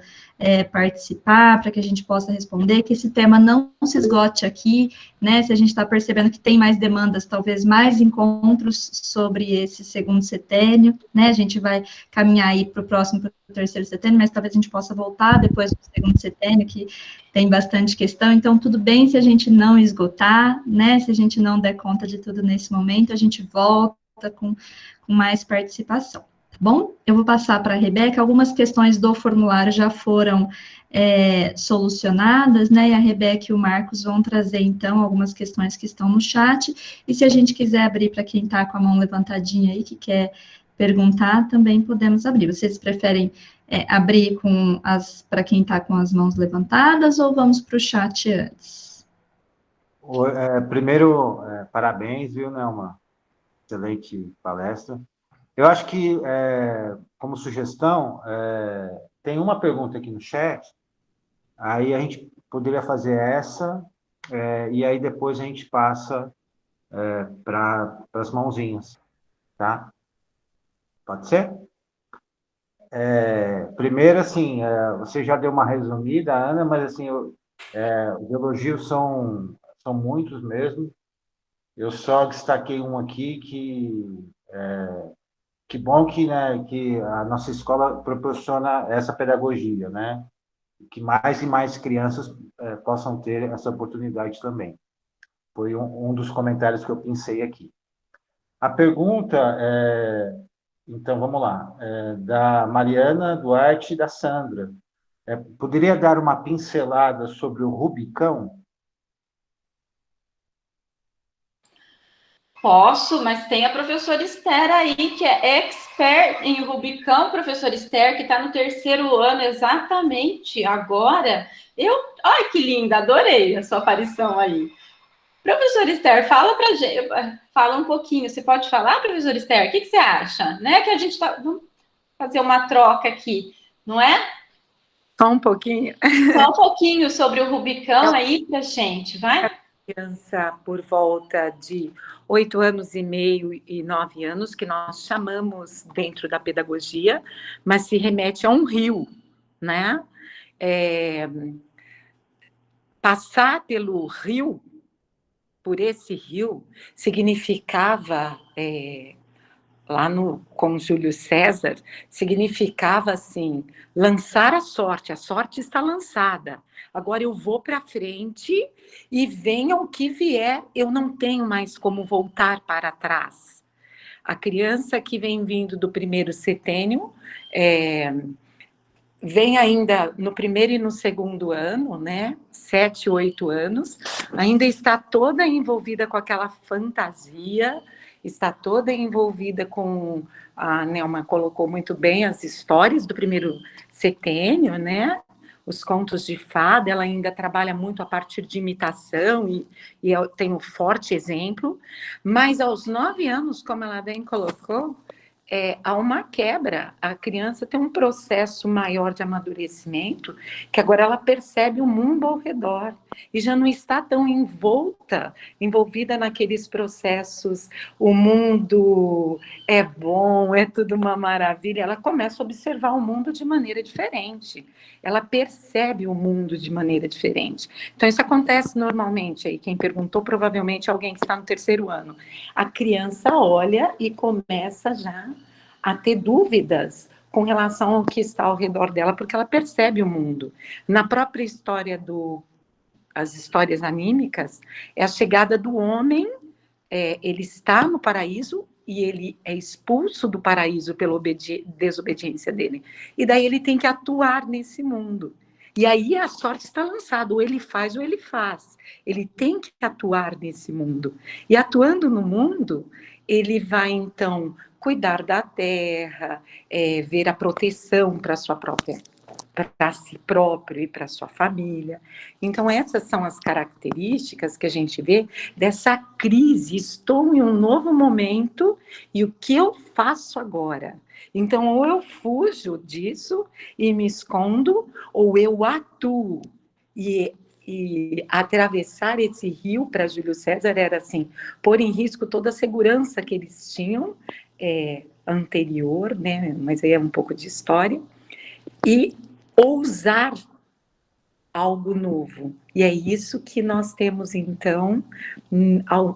participar, para que a gente possa responder, que esse tema não se esgote aqui, né, se a gente está percebendo que tem mais demandas, talvez mais encontros sobre esse segundo setênio, né, a gente vai caminhar aí para o próximo, para o terceiro setênio, mas talvez a gente possa voltar depois do segundo setênio, que tem bastante questão, então tudo bem se a gente não esgotar, né, se a gente não der conta de tudo nesse momento, a gente volta com mais participação, tá bom? Eu vou passar para a Rebeca, algumas questões do formulário já foram solucionadas, né, e a Rebeca e o Marcos vão trazer, então, algumas questões que estão no chat, e se a gente quiser abrir para quem está com a mão levantadinha aí, que quer perguntar, também podemos abrir. Vocês preferem abrir para quem está com as mãos levantadas, ou vamos para o chat antes? Primeiro, parabéns, viu, Nelma? Excelente palestra. Eu acho que, como sugestão, tem uma pergunta aqui no chat, aí a gente poderia fazer essa, e aí depois a gente passa para as mãozinhas, tá? Pode ser? Primeiro, assim, você já deu uma resumida, Ana, mas, assim, os elogios são muitos mesmo. Eu só destaquei um aqui que bom que, né, que a nossa escola proporciona essa pedagogia, né? Que mais e mais crianças possam ter essa oportunidade também. Foi um dos comentários que eu pensei aqui. A pergunta então, vamos lá, da Mariana Duarte e da Sandra. Poderia dar uma pincelada sobre o Rubicão? Posso, mas tem a professora Esther aí, que é expert em Rubicão, professora Esther, que está no terceiro ano exatamente agora. Ai, que linda, adorei a sua aparição aí. Professora Esther, fala um pouquinho. Você pode falar, professora Esther? O que você acha? Né? Que a gente vamos fazer uma troca aqui, não é? Só um pouquinho. Só um pouquinho sobre o Rubicão aí pra gente, vai? Criança por volta de 8 anos e meio e 9 anos, que nós chamamos dentro da pedagogia, mas se remete a um rio, né? Passar pelo rio, por esse rio, significava, lá com Júlio César, significava assim, lançar a sorte está lançada, agora eu vou para frente e venha o que vier, eu não tenho mais como voltar para trás. A criança que vem vindo do primeiro setênio, vem ainda no primeiro e no segundo ano, né, 7, 8 anos, ainda está toda envolvida com aquela fantasia, está toda envolvida com, a Nelma colocou muito bem, as histórias do primeiro setênio, né, os contos de fada, ela ainda trabalha muito a partir de imitação, e eu tenho um forte exemplo, mas aos 9 anos, como ela bem colocou, há uma quebra, a criança tem um processo maior de amadurecimento, que agora ela percebe o mundo ao redor, e já não está tão envolvida naqueles processos, o mundo é bom, é tudo uma maravilha, ela começa a observar o mundo de maneira diferente, ela percebe o mundo de maneira diferente. Então isso acontece normalmente, aí quem perguntou provavelmente é alguém que está no terceiro ano, a criança olha e começa já a ter dúvidas com relação ao que está ao redor dela, porque ela percebe o mundo. Na própria história as histórias anímicas, é a chegada do homem, ele está no paraíso, e ele é expulso do paraíso pela desobediência dele. E daí ele tem que atuar nesse mundo. E aí a sorte está lançada, ou ele faz ou ele faz. Ele tem que atuar nesse mundo. E atuando no mundo, ele vai, então, cuidar da terra, ver a proteção para sua própria, para si próprio e para sua família. Então, essas são as características que a gente vê dessa crise. Estou em um novo momento e o que eu faço agora? Então, ou eu fujo disso e me escondo, ou eu atuo. E atravessar esse rio para Júlio César era assim, pôr em risco toda a segurança que eles tinham anterior, né? Mas aí é um pouco de história, e ousar algo novo. E é isso que nós temos, então,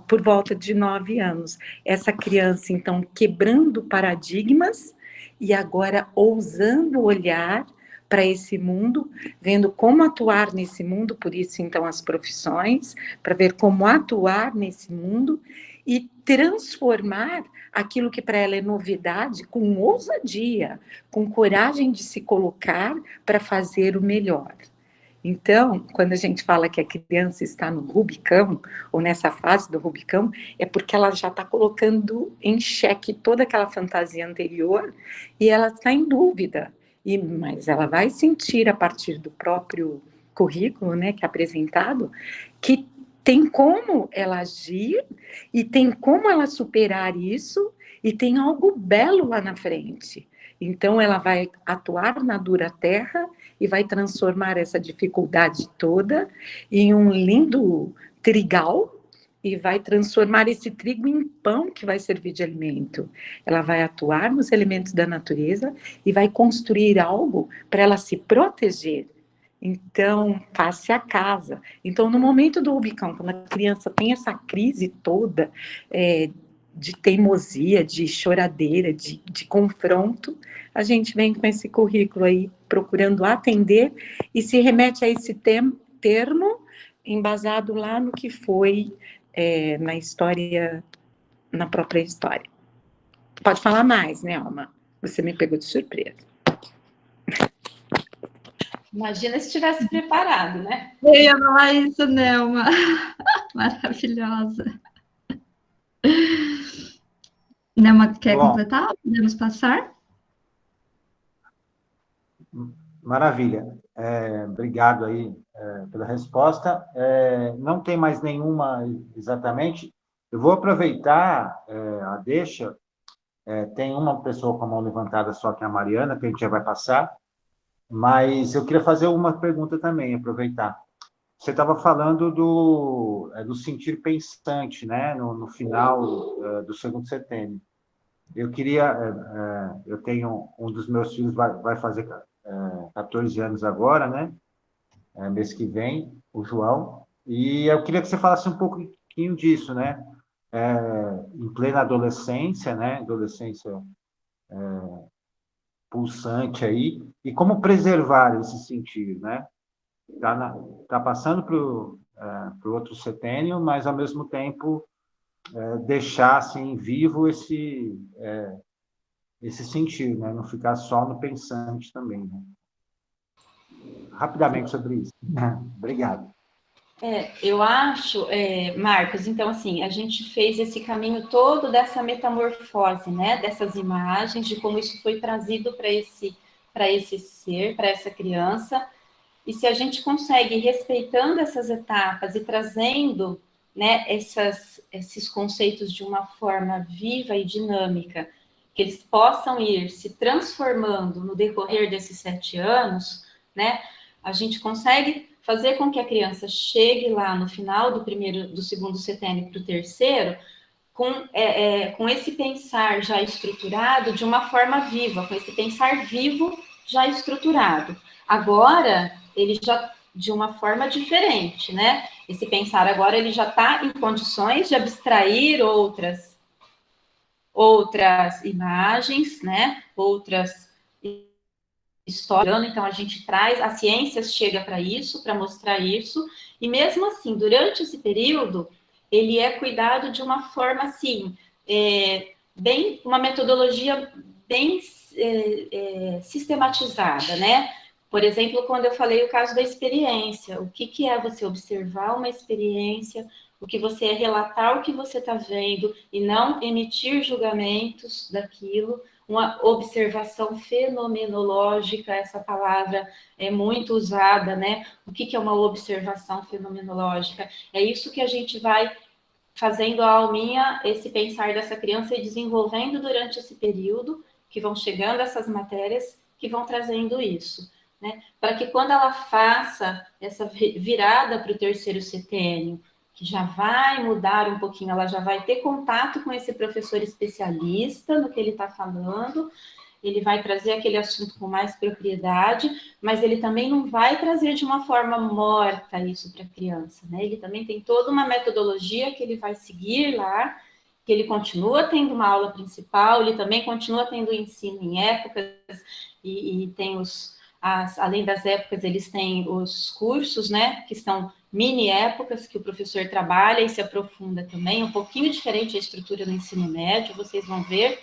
por volta de 9 anos. Essa criança, então, quebrando paradigmas e agora ousando olhar para esse mundo, vendo como atuar nesse mundo, por isso, então, as profissões, para ver como atuar nesse mundo e transformar aquilo que para ela é novidade com ousadia, com coragem de se colocar para fazer o melhor. Então, quando a gente fala que a criança está no Rubicão, ou nessa fase do Rubicão, é porque ela já está colocando em xeque toda aquela fantasia anterior e ela está em dúvida. Mas ela vai sentir, a partir do próprio currículo, né, que é apresentado, que tem como ela agir e tem como ela superar isso e tem algo belo lá na frente. Então, ela vai atuar na dura terra e vai transformar essa dificuldade toda em um lindo trigal e vai transformar esse trigo em pão que vai servir de alimento. Ela vai atuar nos elementos da natureza e vai construir algo para ela se proteger. Então, passe a casa. Então, no momento do Rubicão, quando a criança tem essa crise toda de teimosia, de choradeira, de confronto, a gente vem com esse currículo aí, procurando atender, e se remete a esse termo embasado lá no que foi na história, na própria história. Pode falar mais, né, Alma? Você me pegou de surpresa. Imagina se tivesse preparado, né? Eu ia falar isso, Nelma. Maravilhosa. Nelma, quer completar? Podemos passar? Maravilha. Obrigado aí pela resposta. Não tem mais nenhuma exatamente. Eu vou aproveitar a deixa. Tem uma pessoa com a mão levantada só, que é a Mariana, que a gente já vai passar. Mas eu queria fazer uma pergunta também, aproveitar. Você estava falando do sentir pensante, né? No final do segundo setênio. Eu queria... eu tenho um dos meus filhos, vai fazer 14 anos agora, né? Mês que vem, o João. E eu queria que você falasse um pouquinho disso, né? Em plena adolescência, né? Adolescência pulsante aí. E como preservar esse sentir, né? Tá passando para o outro setênio, mas, ao mesmo tempo, deixar assim, vivo esse sentir, né? Não ficar só no pensante também, né? Rapidamente sobre isso. Obrigado. Eu acho, Marcos, então, assim, a gente fez esse caminho todo dessa metamorfose, né? Dessas imagens, de como isso foi trazido para esse ser, para essa criança. E se a gente consegue, respeitando essas etapas e trazendo, né, esses conceitos de uma forma viva e dinâmica, que eles possam ir se transformando no decorrer desses 7 anos, né, a gente consegue fazer com que a criança chegue lá no final do segundo setênio para o terceiro, com esse pensar já estruturado de uma forma viva, com esse pensar vivo já estruturado. Agora, ele já, de uma forma diferente, né? Esse pensar agora, ele já está em condições de abstrair outras imagens, né? Outras histórias. Então, a gente traz, a ciência chega para isso, para mostrar isso, e mesmo assim, durante esse período, ele é cuidado de uma forma, assim, uma metodologia bem sistematizada, né? Por exemplo, quando eu falei o caso da experiência, o que é você observar uma experiência, o que você é relatar o que você está vendo e não emitir julgamentos daquilo, uma observação fenomenológica, essa palavra é muito usada, né? O que é uma observação fenomenológica? É isso que a gente vai fazendo a alminha, esse pensar dessa criança e desenvolvendo durante esse período, que vão chegando essas matérias, que vão trazendo isso, né? Para que quando ela faça essa virada para o terceiro setênio, que já vai mudar um pouquinho, ela já vai ter contato com esse professor especialista no que ele está falando, ele vai trazer aquele assunto com mais propriedade, mas ele também não vai trazer de uma forma morta isso para a criança, né? Ele também tem toda uma metodologia que ele vai seguir lá, que ele continua tendo uma aula principal, ele também continua tendo ensino em épocas, e tem além das épocas, eles têm os cursos, né, que são mini épocas que o professor trabalha e se aprofunda também, um pouquinho diferente a estrutura do ensino médio, vocês vão ver,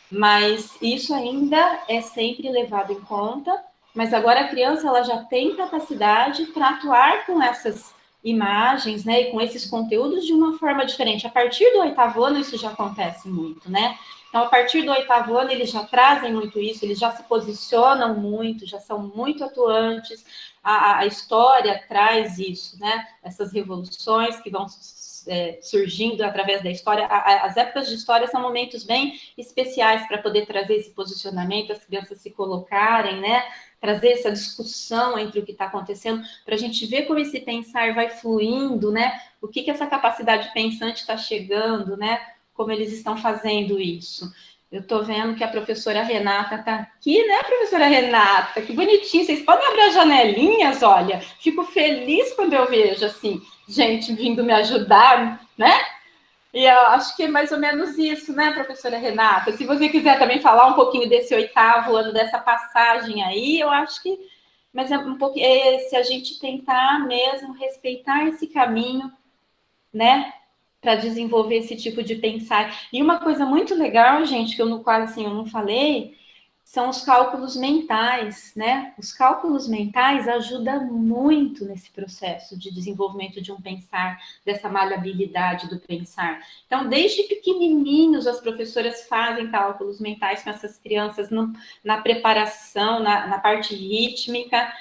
mas isso ainda é sempre levado em conta, mas agora a criança ela já tem capacidade para atuar com essas imagens, né, e com esses conteúdos de uma forma diferente. A partir do 8º ano isso já acontece muito, né? Então, a partir do 8º ano, eles já trazem muito isso, eles já se posicionam muito, já são muito atuantes, a história traz isso, né? Essas revoluções que vão surgindo através da história. As épocas de história são momentos bem especiais para poder trazer esse posicionamento, as crianças se colocarem, né? Trazer essa discussão entre o que está acontecendo, para a gente ver como esse pensar vai fluindo, né? O que essa capacidade pensante está chegando, né? Como eles estão fazendo isso. Eu estou vendo que a professora Renata está aqui, né, professora Renata? Que bonitinho. Vocês podem abrir as janelinhas, olha. Fico feliz quando eu vejo, assim, gente vindo me ajudar, né? E eu acho que é mais ou menos isso, né, professora Renata? Se você quiser também falar um pouquinho desse 8º ano, dessa passagem aí, eu acho que... Mas é um pouco... se a gente tentar mesmo respeitar esse caminho, né, para desenvolver esse tipo de pensar. E uma coisa muito legal, gente, que eu não falei, são os cálculos mentais, né? Os cálculos mentais ajudam muito nesse processo de desenvolvimento de um pensar, dessa maleabilidade do pensar. Então, desde pequenininhos, as professoras fazem cálculos mentais com essas crianças na preparação, na parte rítmica.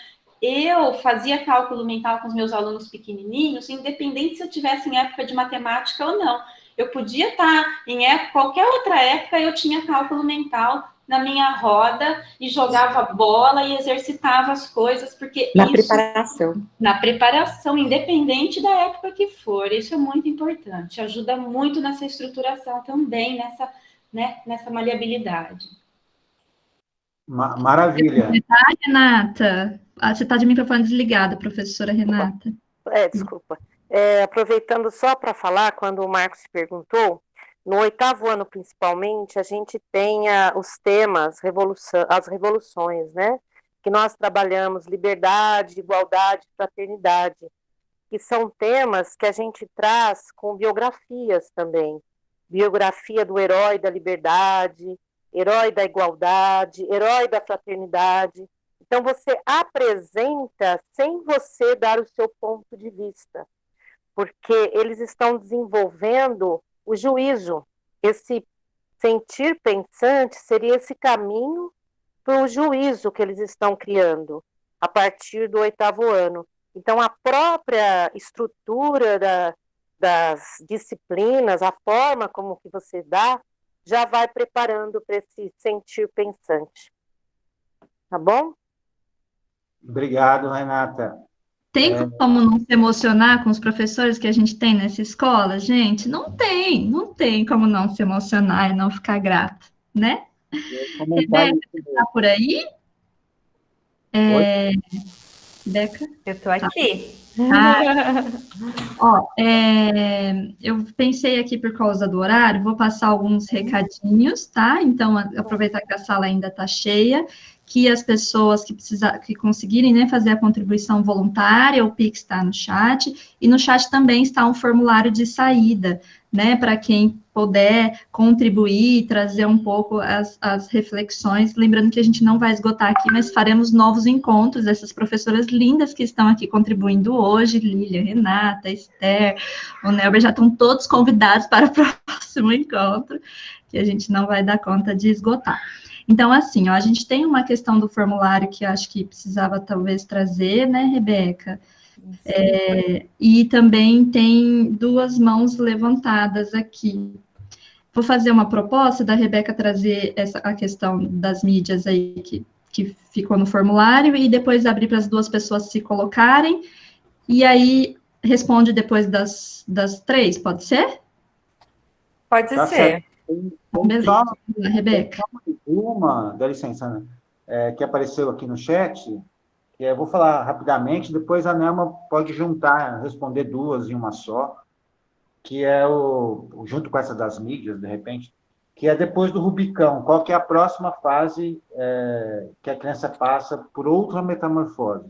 Eu fazia cálculo mental com os meus alunos pequenininhos, independente se eu tivesse em época de matemática ou não. Eu podia estar em qualquer outra época, eu tinha cálculo mental na minha roda e jogava bola e exercitava as coisas, porque na preparação, independente da época que for, isso é muito importante, ajuda muito nessa estruturação também, nessa maleabilidade. Maravilha. Renata, você está de microfone desligado, professora Renata. Desculpa. Aproveitando só para falar, quando o Marcos perguntou, no 8º ano, principalmente, a gente tem os temas, as revoluções, né? Que nós trabalhamos liberdade, igualdade, fraternidade, que são temas que a gente traz com biografias também. Biografia do herói da liberdade, herói da igualdade, herói da fraternidade. Então, você apresenta sem você dar o seu ponto de vista, porque eles estão desenvolvendo o juízo. Esse sentir pensante seria esse caminho para o juízo que eles estão criando a partir do 8º ano. Então, a própria estrutura das disciplinas, a forma como que você dá, já vai preparando para esse sentir pensante. Tá bom? Obrigado, Renata. Tem como não se emocionar com os professores que a gente tem nessa escola, gente? Não tem como não se emocionar e não ficar grato, né? Rebeca, você está por aí? Rebeca? Eu estou aqui. Eu pensei aqui por causa do horário, vou passar alguns recadinhos, tá? Então, aproveitar que a sala ainda está cheia, que as pessoas que conseguirem, né, fazer a contribuição voluntária, o Pix está no chat, e no chat também está um formulário de saída, né, para quem puder contribuir, trazer um pouco as reflexões, lembrando que a gente não vai esgotar aqui, mas faremos novos encontros, essas professoras lindas que estão aqui contribuindo hoje, Lília, Renata, Esther, o Nelber, já estão todos convidados para o próximo encontro, que a gente não vai dar conta de esgotar. Então, assim, ó, a gente tem uma questão do formulário que eu acho que precisava talvez trazer, né, Rebeca? E também tem 2 mãos levantadas aqui. Vou fazer uma proposta da Rebeca trazer a questão das mídias aí que ficou no formulário e depois abrir para as 2 pessoas se colocarem, e aí responde depois das 3, pode ser? Pode Tá ser. certo. Beleza. Só Vamos lá, Rebeca. dá licença, né? Que apareceu aqui no chat, que eu vou falar rapidamente, depois a Nelma pode juntar, responder 2 em uma só, que é junto com essa das mídias, de repente, que é depois do Rubicão. Qual que é a próxima fase que a criança passa por outra metamorfose?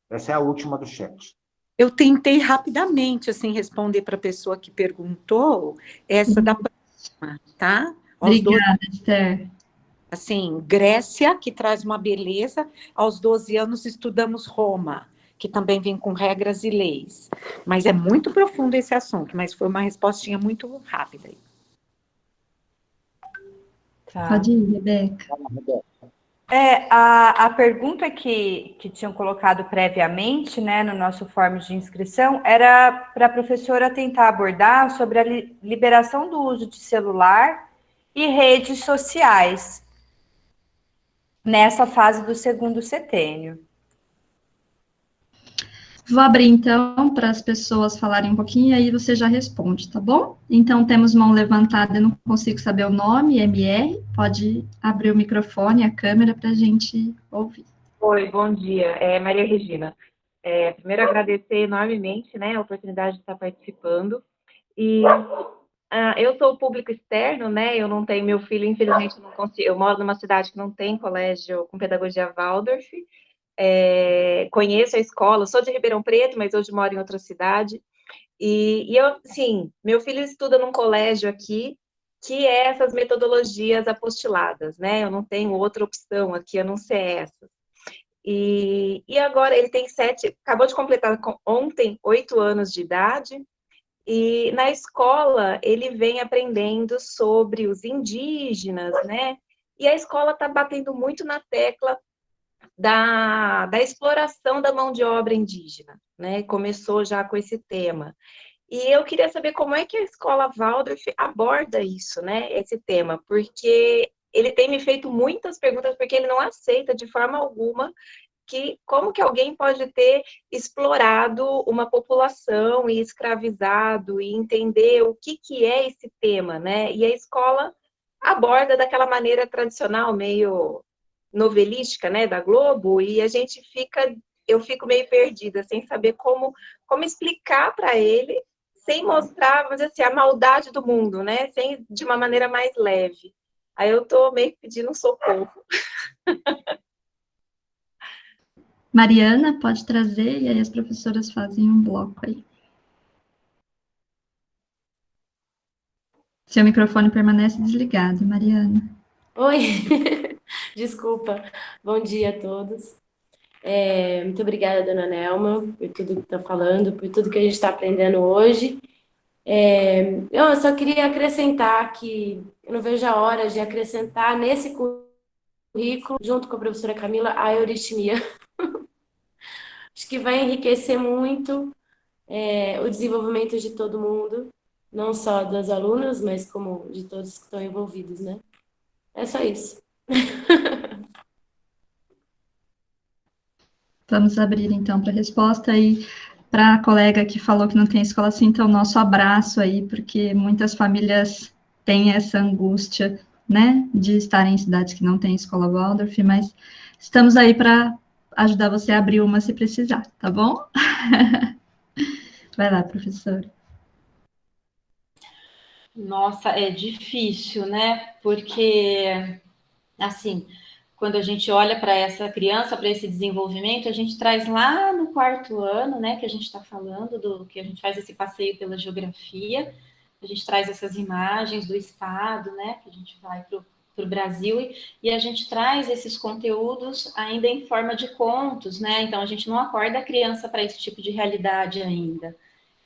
Essa é a última do chat. Eu tentei rapidamente, assim, responder para a pessoa que perguntou essa da próxima, tá? Obrigada, Esther. Assim, Grécia, que traz uma beleza. Aos 12 anos estudamos Roma, que também vem com regras e leis. Mas é muito profundo esse assunto, mas foi uma respostinha muito rápida. Tá. Pode ir, Rebeca. A pergunta que tinham colocado previamente, né, no nosso form de inscrição, era para a professora tentar abordar sobre a liberação do uso de celular e redes sociais nessa fase do segundo setênio. Vou abrir, então, para as pessoas falarem um pouquinho, e aí você já responde, tá bom? Então, temos mão levantada, eu não consigo saber o nome, MR, pode abrir o microfone, a câmera, para a gente ouvir. Oi, bom dia. Maria Regina. Primeiro, agradecer enormemente, né, a oportunidade de estar participando. E eu sou público externo, né, eu não tenho, meu filho, infelizmente, não consigo, eu moro numa cidade que não tem colégio com pedagogia Waldorf. Conheço a escola, sou de Ribeirão Preto, mas hoje moro em outra cidade. E eu, sim, meu filho estuda num colégio aqui, que é essas metodologias apostiladas, né? Eu não tenho outra opção aqui a não ser essa. E agora ele tem acabou de completar ontem 8 anos de idade, e na escola ele vem aprendendo sobre os indígenas, né? E a escola está batendo muito na tecla da exploração da mão de obra indígena, né? Começou já com esse tema. E eu queria saber como é que a escola Waldorf aborda isso, né? Esse tema, porque ele tem me feito muitas perguntas, porque ele não aceita de forma alguma como que alguém pode ter explorado uma população e escravizado e entender o que é esse tema, né? E a escola aborda daquela maneira tradicional, meio novelística, né, da Globo, e eu fico meio perdida, sem saber como explicar para ele, sem mostrar, mas assim, a maldade do mundo, né, de uma maneira mais leve. Aí eu tô meio pedindo um socorro. Mariana, pode trazer, e aí as professoras fazem um bloco aí. Seu microfone permanece desligado, Mariana. Oi, desculpa. Bom dia a todos. Muito obrigada, dona Nelma, por tudo que está falando, por tudo que a gente está aprendendo hoje. Eu só queria acrescentar que eu não vejo a hora de acrescentar nesse currículo, junto com a professora Camila, a euristimia. Acho que vai enriquecer muito o desenvolvimento de todo mundo, não só das alunas, mas como de todos que estão envolvidos, né? É só isso. Vamos abrir, então, para a resposta. E para a colega que falou que não tem escola assim, então, nosso abraço aí, porque muitas famílias têm essa angústia, né, de estar em cidades que não têm escola Waldorf, mas estamos aí para ajudar você a abrir uma se precisar, tá bom? Vai lá, professora. Nossa, é difícil, né? Porque, assim, quando a gente olha para essa criança, para esse desenvolvimento, a gente traz lá no 4º ano, né, que a gente está falando, do que a gente faz esse passeio pela geografia, a gente traz essas imagens do estado, né, que a gente vai para o Brasil, e a gente traz esses conteúdos ainda em forma de contos, né, então a gente não acorda a criança para esse tipo de realidade ainda.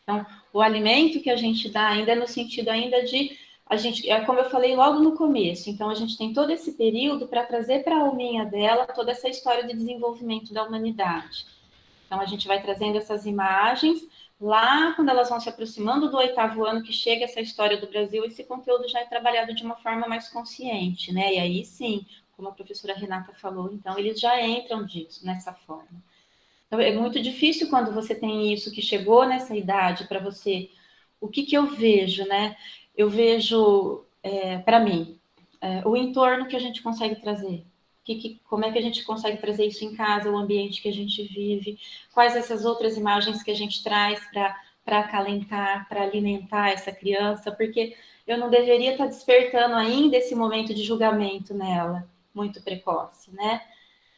Então, o alimento que a gente dá ainda é no sentido ainda de a gente, é como eu falei logo no começo, então a gente tem todo esse período para trazer para a alminha dela toda essa história de desenvolvimento da humanidade. Então a gente vai trazendo essas imagens, lá quando elas vão se aproximando do 8º ano, que chega essa história do Brasil, esse conteúdo já é trabalhado de uma forma mais consciente, né? E aí sim, como a professora Renata falou, então eles já entram disso, nessa forma. Então é muito difícil quando você tem isso, que chegou nessa idade, para você, o que eu vejo, né? Eu vejo, para mim, o entorno que a gente consegue trazer. Como é que a gente consegue trazer isso em casa, o ambiente que a gente vive, quais essas outras imagens que a gente traz para acalentar, para alimentar essa criança, porque eu não deveria estar despertando ainda esse momento de julgamento nela, muito precoce, né?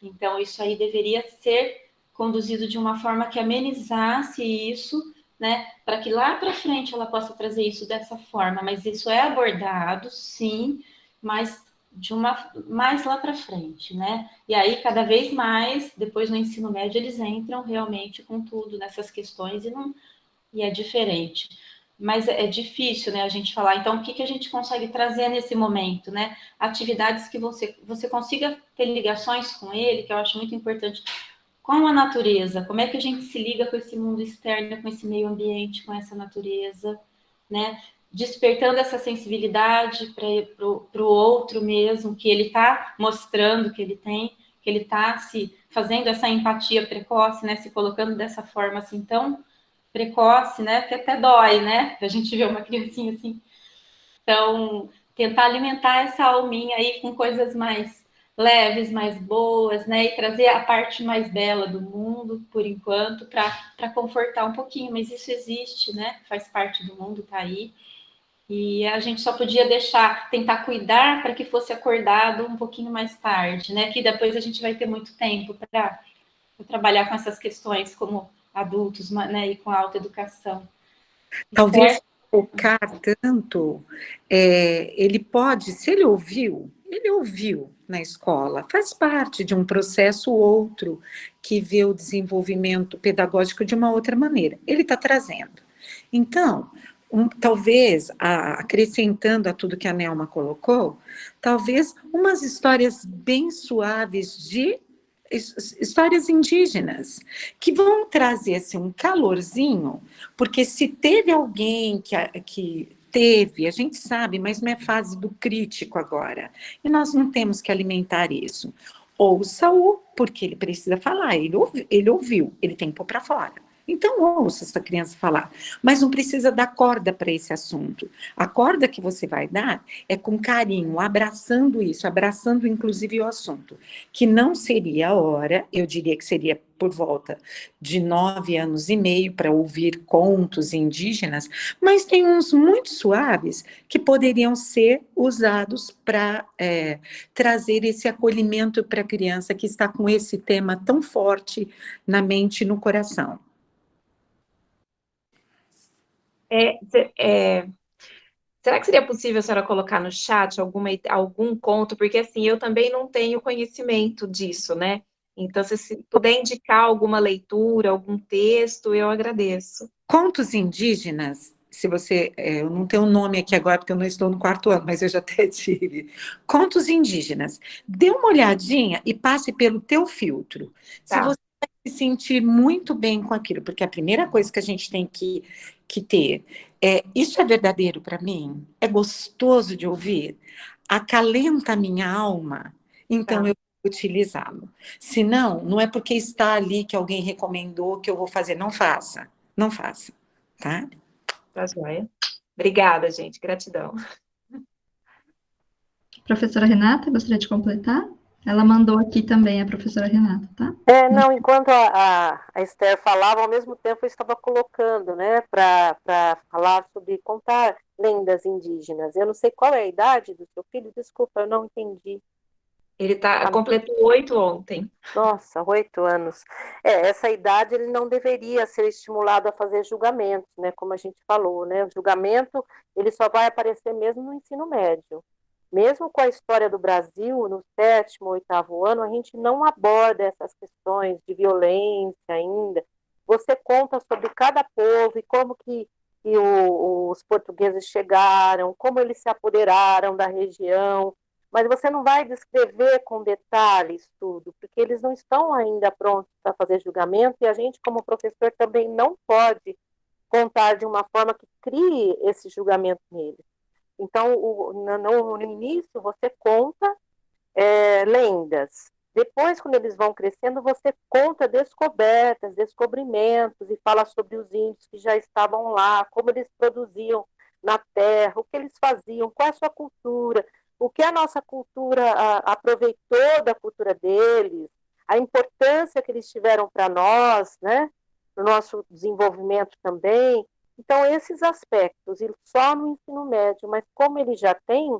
Então, isso aí deveria ser conduzido de uma forma que amenizasse isso, né, para que lá para frente ela possa trazer isso dessa forma, mas isso é abordado, sim, mas de uma mais lá para frente, né? E aí cada vez mais, depois no ensino médio eles entram realmente com tudo nessas questões e é diferente. Mas é difícil, né, a gente falar. Então, o que a gente consegue trazer nesse momento, né? Atividades que você consiga ter ligações com ele, que eu acho muito importante, com a natureza. Como é que a gente se liga com esse mundo externo, com esse meio ambiente, com essa natureza, né? Despertando essa sensibilidade para o outro mesmo, que ele está mostrando que ele tem, que ele está se fazendo essa empatia precoce, né? Se colocando dessa forma assim tão precoce, né? Que até dói, né? A gente vê uma criancinha assim. Então, tentar alimentar essa alminha aí com coisas mais leves, mais boas, né? E trazer a parte mais bela do mundo, por enquanto, para confortar um pouquinho. Mas isso existe, né? Faz parte do mundo, tá aí. E a gente só podia tentar cuidar para que fosse acordado um pouquinho mais tarde, né? Que depois a gente vai ter muito tempo para trabalhar com essas questões como adultos, né? E com a autoeducação. Talvez focar tanto, ele pode, se ele ouviu na escola, faz parte de um processo ou outro que vê o desenvolvimento pedagógico de uma outra maneira. Ele está trazendo. Então, talvez, acrescentando a tudo que a Nelma colocou, talvez umas histórias bem suaves de histórias indígenas, que vão trazer assim, um calorzinho, porque se teve alguém que teve, a gente sabe, mas não é fase do crítico agora, e nós não temos que alimentar isso. Ouça-o, porque ele precisa falar, ele ouviu, ele tem que pôr para fora. Então, ouça essa criança falar, mas não precisa dar corda para esse assunto. A corda que você vai dar é com carinho, abraçando isso, abraçando inclusive o assunto, que não seria a hora, eu diria que seria por volta de 9 anos e meio para ouvir contos indígenas, mas tem uns muito suaves que poderiam ser usados para trazer esse acolhimento para a criança que está com esse tema tão forte na mente e no coração. Será que seria possível a senhora colocar no chat algum conto? Porque, assim, eu também não tenho conhecimento disso, né? Então, se puder indicar alguma leitura, algum texto, eu agradeço. Contos indígenas, se você... eu não tenho o nome aqui agora, porque eu não estou no 4º ano, mas eu já até tive. Contos indígenas. Dê uma olhadinha e passe pelo teu filtro. Tá. Se você se sentir muito bem com aquilo, porque a primeira coisa que a gente tem que ter isso é verdadeiro para mim? É gostoso de ouvir? Acalenta a minha alma? Então eu vou utilizá-lo. Se não, não é porque está ali que alguém recomendou que eu vou fazer. Não faça, não faça, tá? Tá joia. Obrigada, gente. Gratidão. Professora Renata, gostaria de completar? Ela mandou aqui também, a professora Renata, tá? Não, enquanto a Esther falava, ao mesmo tempo eu estava colocando, né, para falar sobre contar lendas indígenas. Eu não sei qual é a idade do seu filho, desculpa, eu não entendi. Ele completou 8 ontem. Nossa, 8 anos. Essa idade ele não deveria ser estimulado a fazer julgamentos, né? Como a gente falou, né? O julgamento ele só vai aparecer mesmo no ensino médio. Mesmo com a história do Brasil, no 7º, 8º ano, a gente não aborda essas questões de violência ainda. Você conta sobre cada povo e como que os portugueses chegaram, como eles se apoderaram da região, mas você não vai descrever com detalhes tudo, porque eles não estão ainda prontos para fazer julgamento e a gente, como professor, também não pode contar de uma forma que crie esse julgamento neles. Então, no início, você conta lendas. Depois, quando eles vão crescendo, você conta descobertas, descobrimentos, e fala sobre os índios que já estavam lá, como eles produziam na terra, o que eles faziam, qual é a sua cultura, o que a nossa cultura aproveitou da cultura deles, a importância que eles tiveram para nós, né, para o nosso desenvolvimento também. Então, esses aspectos, e só no ensino médio, mas como ele já tem,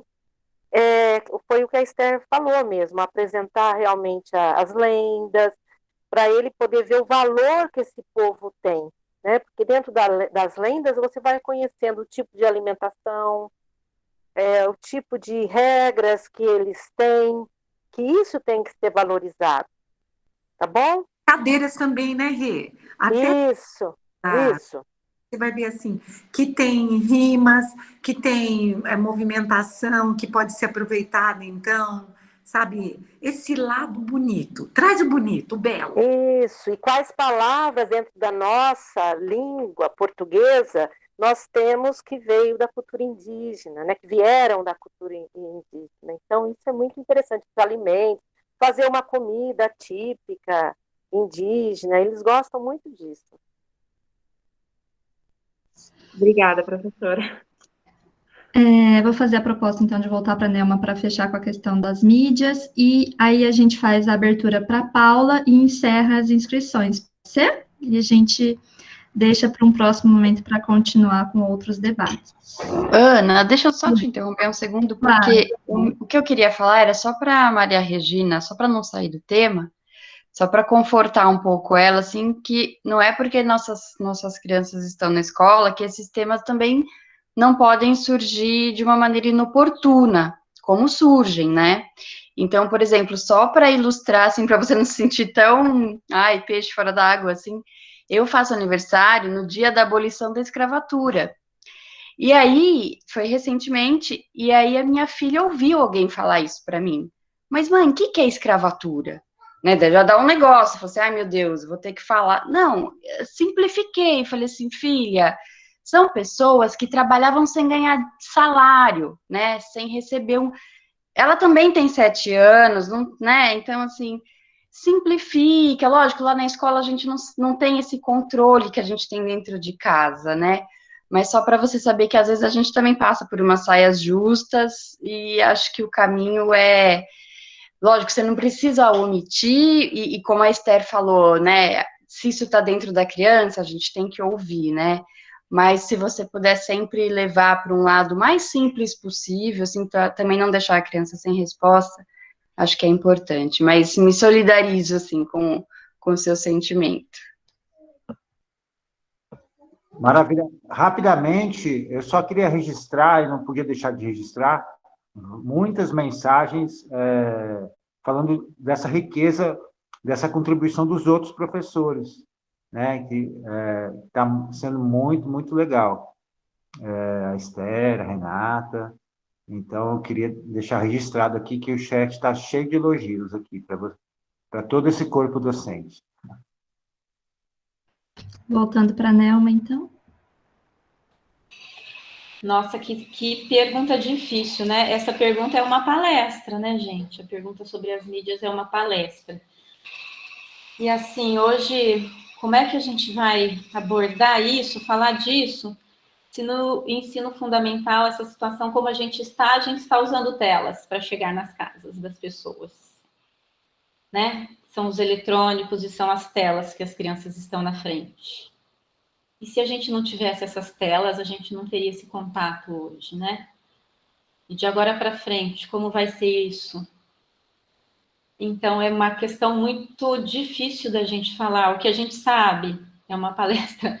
foi o que a Esther falou mesmo, apresentar realmente as lendas, para ele poder ver o valor que esse povo tem, né? Porque dentro das lendas você vai conhecendo o tipo de alimentação, o tipo de regras que eles têm, que isso tem que ser valorizado, tá bom? Cadeiras também, né, Rê? Até Isso. você vai ver assim, que tem rimas, que tem movimentação, que pode ser aproveitada, então, sabe? Esse lado bonito. Traz o bonito, o belo. Isso. E quais palavras dentro da nossa língua portuguesa nós temos que veio da cultura indígena, né? Que vieram da cultura indígena. Então, isso é muito interessante. Os alimentos, fazer uma comida típica indígena, eles gostam muito disso. Obrigada, professora. Vou fazer a proposta, então, de voltar para a Nelma para fechar com a questão das mídias, e aí a gente faz a abertura para a Paula e encerra as inscrições, pode ser? E a gente deixa para um próximo momento para continuar com outros debates. Ana, deixa eu só te interromper um segundo, porque o que eu queria falar era só para a Maria Regina, só para não sair do tema, só para confortar um pouco ela, assim, que não é porque nossas crianças estão na escola que esses temas também não podem surgir de uma maneira inoportuna, como surgem, né? Então, por exemplo, só para ilustrar, assim, para você não se sentir tão, peixe fora d'água, assim, eu faço aniversário no dia da abolição da escravatura. E aí, foi recentemente, e aí a minha filha ouviu alguém falar isso para mim. Mas, mãe, o que é escravatura? Né, já dá um negócio, falei assim, meu Deus, vou ter que falar. Não, simplifiquei, falei assim, filha, são pessoas que trabalhavam sem ganhar salário, né, sem receber Ela também tem 7 anos, né, então, assim, simplifica. Lógico, lá na escola a gente não tem esse controle que a gente tem dentro de casa, né, mas só para você saber que às vezes a gente também passa por umas saias justas e acho que o caminho é... Lógico, você não precisa omitir, e como a Esther falou, né, se isso está dentro da criança, a gente tem que ouvir, né, mas se você puder sempre levar para um lado mais simples possível, assim, também não deixar a criança sem resposta, acho que é importante, mas me solidarizo, assim, com o seu sentimento. Maravilha. Rapidamente, eu só queria registrar, e não podia deixar de registrar, muitas mensagens falando dessa riqueza, dessa contribuição dos outros professores, né, que está sendo muito, muito legal. A Esther, a Renata. Então, eu queria deixar registrado aqui que o chat está cheio de elogios aqui para todo esse corpo docente. Voltando para a Nelma, então. Nossa, que pergunta difícil, né? Essa pergunta é uma palestra, né, gente? A pergunta sobre as mídias é uma palestra. E assim, hoje, como é que a gente vai abordar isso, falar disso, se no ensino fundamental, essa situação como a gente está usando telas para chegar nas casas das pessoas, né? São os eletrônicos e são as telas que as crianças estão na frente. E se a gente não tivesse essas telas, a gente não teria esse contato hoje, né? E de agora para frente, como vai ser isso? Então, é uma questão muito difícil da gente falar. O que a gente sabe, é uma palestra,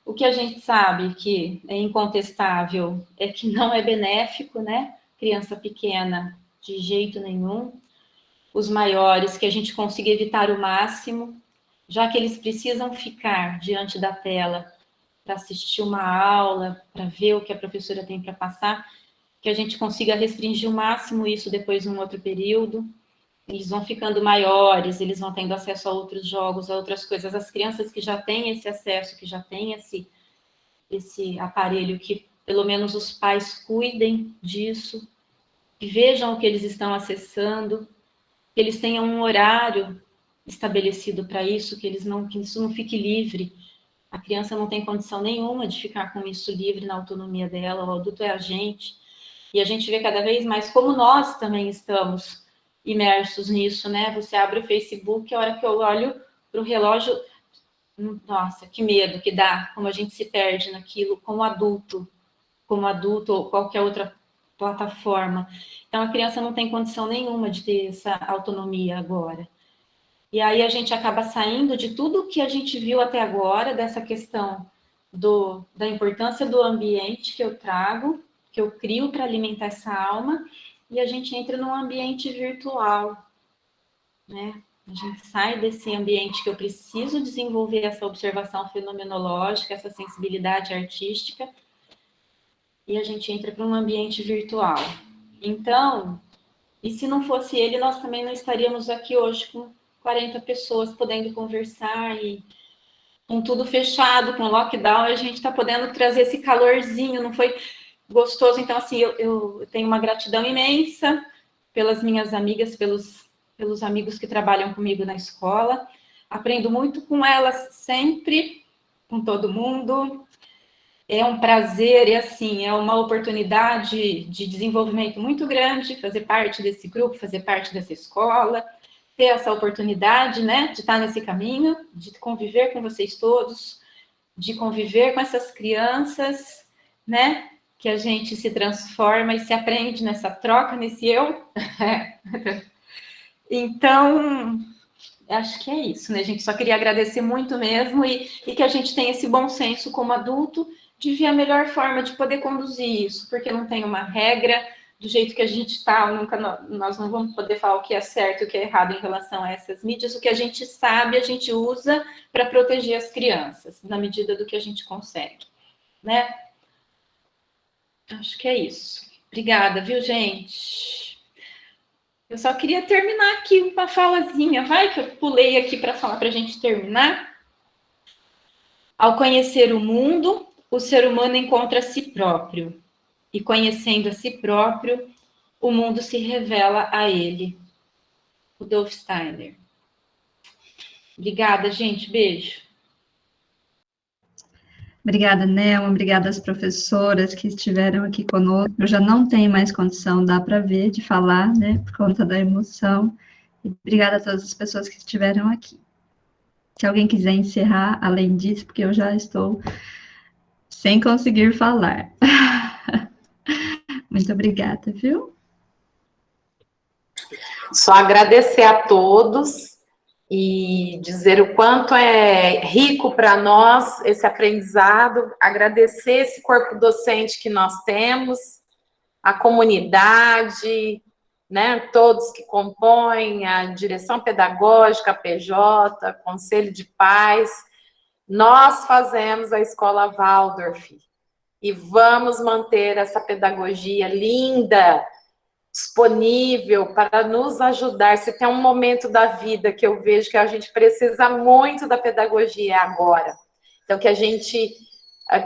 o que a gente sabe que é incontestável é que não é benéfico, né? Criança pequena, de jeito nenhum. Os maiores, que a gente consiga evitar o máximo, já que eles precisam ficar diante da tela para assistir uma aula, para ver o que a professora tem para passar, que a gente consiga restringir o máximo isso depois num outro período. Eles vão ficando maiores, eles vão tendo acesso a outros jogos, a outras coisas. As crianças que já têm esse acesso, que já têm esse aparelho, que pelo menos os pais cuidem disso, que vejam o que eles estão acessando, que eles tenham um horário estabelecido para isso, que isso não fique livre. A criança não tem condição nenhuma de ficar com isso livre na autonomia dela, o adulto é a gente. E a gente vê cada vez mais como nós também estamos imersos nisso, né? Você abre o Facebook, a hora que eu olho para o relógio, nossa, que medo que dá, como a gente se perde naquilo como adulto ou qualquer outra plataforma. Então, a criança não tem condição nenhuma de ter essa autonomia agora. E aí a gente acaba saindo de tudo que a gente viu até agora, dessa questão da importância do ambiente que eu trago, que eu crio para alimentar essa alma, e a gente entra num ambiente virtual, né? A gente sai desse ambiente que eu preciso desenvolver essa observação fenomenológica, essa sensibilidade artística, e a gente entra para um ambiente virtual. Então, e se não fosse ele, nós também não estaríamos aqui hoje com 40 pessoas podendo conversar e com tudo fechado, com lockdown, a gente está podendo trazer esse calorzinho, não foi gostoso? Então, assim, eu tenho uma gratidão imensa pelas minhas amigas, pelos amigos que trabalham comigo na escola. Aprendo muito com elas sempre, com todo mundo. É um prazer e, assim, é uma oportunidade de desenvolvimento muito grande fazer parte desse grupo, fazer parte dessa escola, ter essa oportunidade, né, de estar nesse caminho, de conviver com vocês todos, de conviver com essas crianças, né, que a gente se transforma e se aprende nessa troca, nesse eu. Então, acho que é isso, né, gente? Só queria agradecer muito mesmo e que a gente tenha esse bom senso como adulto de ver a melhor forma de poder conduzir isso, porque não tem uma regra, do jeito que a gente está, nós não vamos poder falar o que é certo e o que é errado em relação a essas mídias. O que a gente sabe, a gente usa para proteger as crianças, na medida do que a gente consegue, né? Acho que é isso. Obrigada, viu, gente? Eu só queria terminar aqui uma falazinha, vai, que eu pulei aqui para falar para a gente terminar. Ao conhecer o mundo, o ser humano encontra a si próprio. E conhecendo a si próprio, o mundo se revela a ele. Rudolf Steiner. Obrigada, gente. Beijo. Obrigada, Nelma. Obrigada às professoras que estiveram aqui conosco. Eu já não tenho mais condição, dá para ver, de falar, né, por conta da emoção. E obrigada a todas as pessoas que estiveram aqui. Se alguém quiser encerrar, além disso, porque eu já estou sem conseguir falar. Muito obrigada, viu? Só agradecer a todos e dizer o quanto é rico para nós esse aprendizado, agradecer esse corpo docente que nós temos, a comunidade, né, todos que compõem a direção pedagógica, a PJ, Conselho de Pais. Nós fazemos a Escola Waldorf e vamos manter essa pedagogia linda, disponível para nos ajudar. Se tem um momento da vida que eu vejo que a gente precisa muito da pedagogia agora, então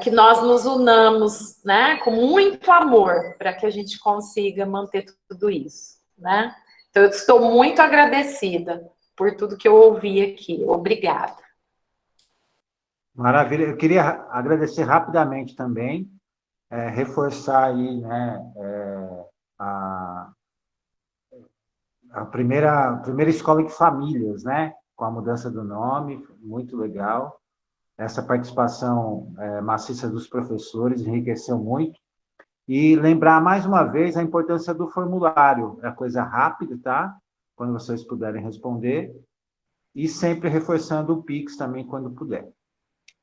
que nós nos unamos, né, com muito amor para que a gente consiga manter tudo isso, né? Então eu estou muito agradecida por tudo que eu ouvi aqui. Obrigada. Maravilha. Eu queria agradecer rapidamente também, reforçar aí, né, a primeira escola de famílias, né, com a mudança do nome, muito legal. Essa participação maciça dos professores enriqueceu muito. E lembrar mais uma vez a importância do formulário, é coisa rápida, tá? quando vocês puderem responder, e sempre reforçando o Pix também quando puder.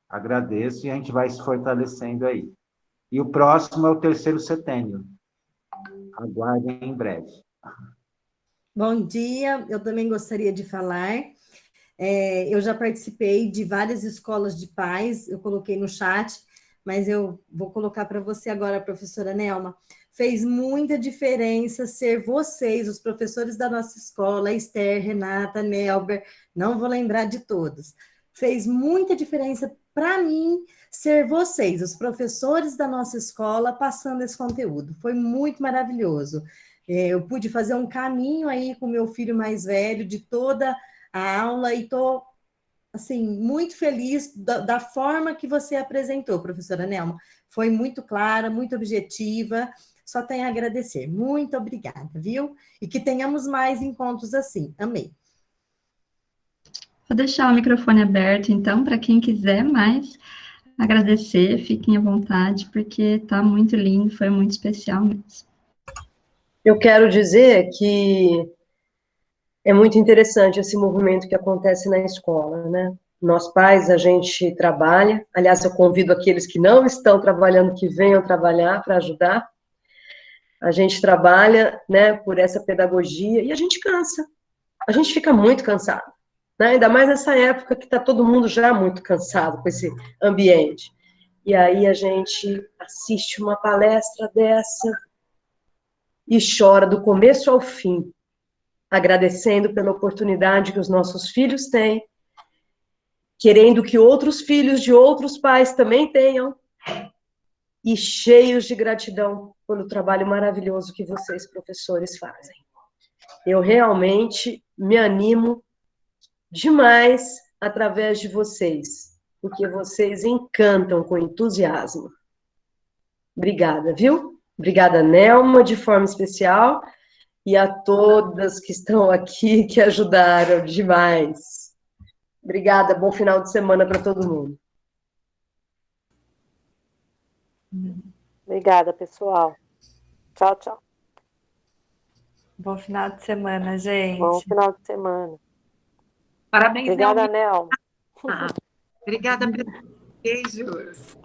Agradeço e a gente vai se fortalecendo aí. E o próximo é o 3º setênio. Aguardem em breve. Bom dia, eu também gostaria de falar. Eu já participei de várias escolas de pais, eu coloquei no chat, mas eu vou colocar para você agora, professora Nelma. Fez muita diferença ser vocês, os professores da nossa escola, Esther, Renata, Nelber, não vou lembrar de todos. Fez muita diferença para mim ser vocês, os professores da nossa escola, passando esse conteúdo. Foi muito maravilhoso. Eu pude fazer um caminho aí com meu filho mais velho de toda a aula e estou, assim, muito feliz da forma que você apresentou, professora Nelma. Foi muito clara, muito objetiva, só tenho a agradecer. Muito obrigada, viu? E que tenhamos mais encontros assim. Amei. Vou deixar o microfone aberto, então, para quem quiser mais agradecer, fiquem à vontade, porque está muito lindo, foi muito especial mesmo. Eu quero dizer que é muito interessante esse movimento que acontece na escola, né? Nós pais, a gente trabalha, aliás, eu convido aqueles que não estão trabalhando, que venham trabalhar para ajudar. A gente trabalha, né, por essa pedagogia e a gente cansa, a gente fica muito cansado, né? Ainda mais nessa época que está todo mundo já muito cansado com esse ambiente. E aí a gente assiste uma palestra dessa e chora do começo ao fim, agradecendo pela oportunidade que os nossos filhos têm, querendo que outros filhos de outros pais também tenham, e cheios de gratidão pelo trabalho maravilhoso que vocês, professores, fazem. Eu realmente me animo demais através de vocês, porque vocês encantam com entusiasmo. Obrigada, viu? Obrigada, Nelma, de forma especial, e a todas que estão aqui, que ajudaram demais. Obrigada, bom final de semana para todo mundo. Obrigada, pessoal. Tchau, tchau. Bom final de semana, gente. Bom final de semana. Parabéns, Obrigada, Nelma. Nelma. Obrigada, beijos.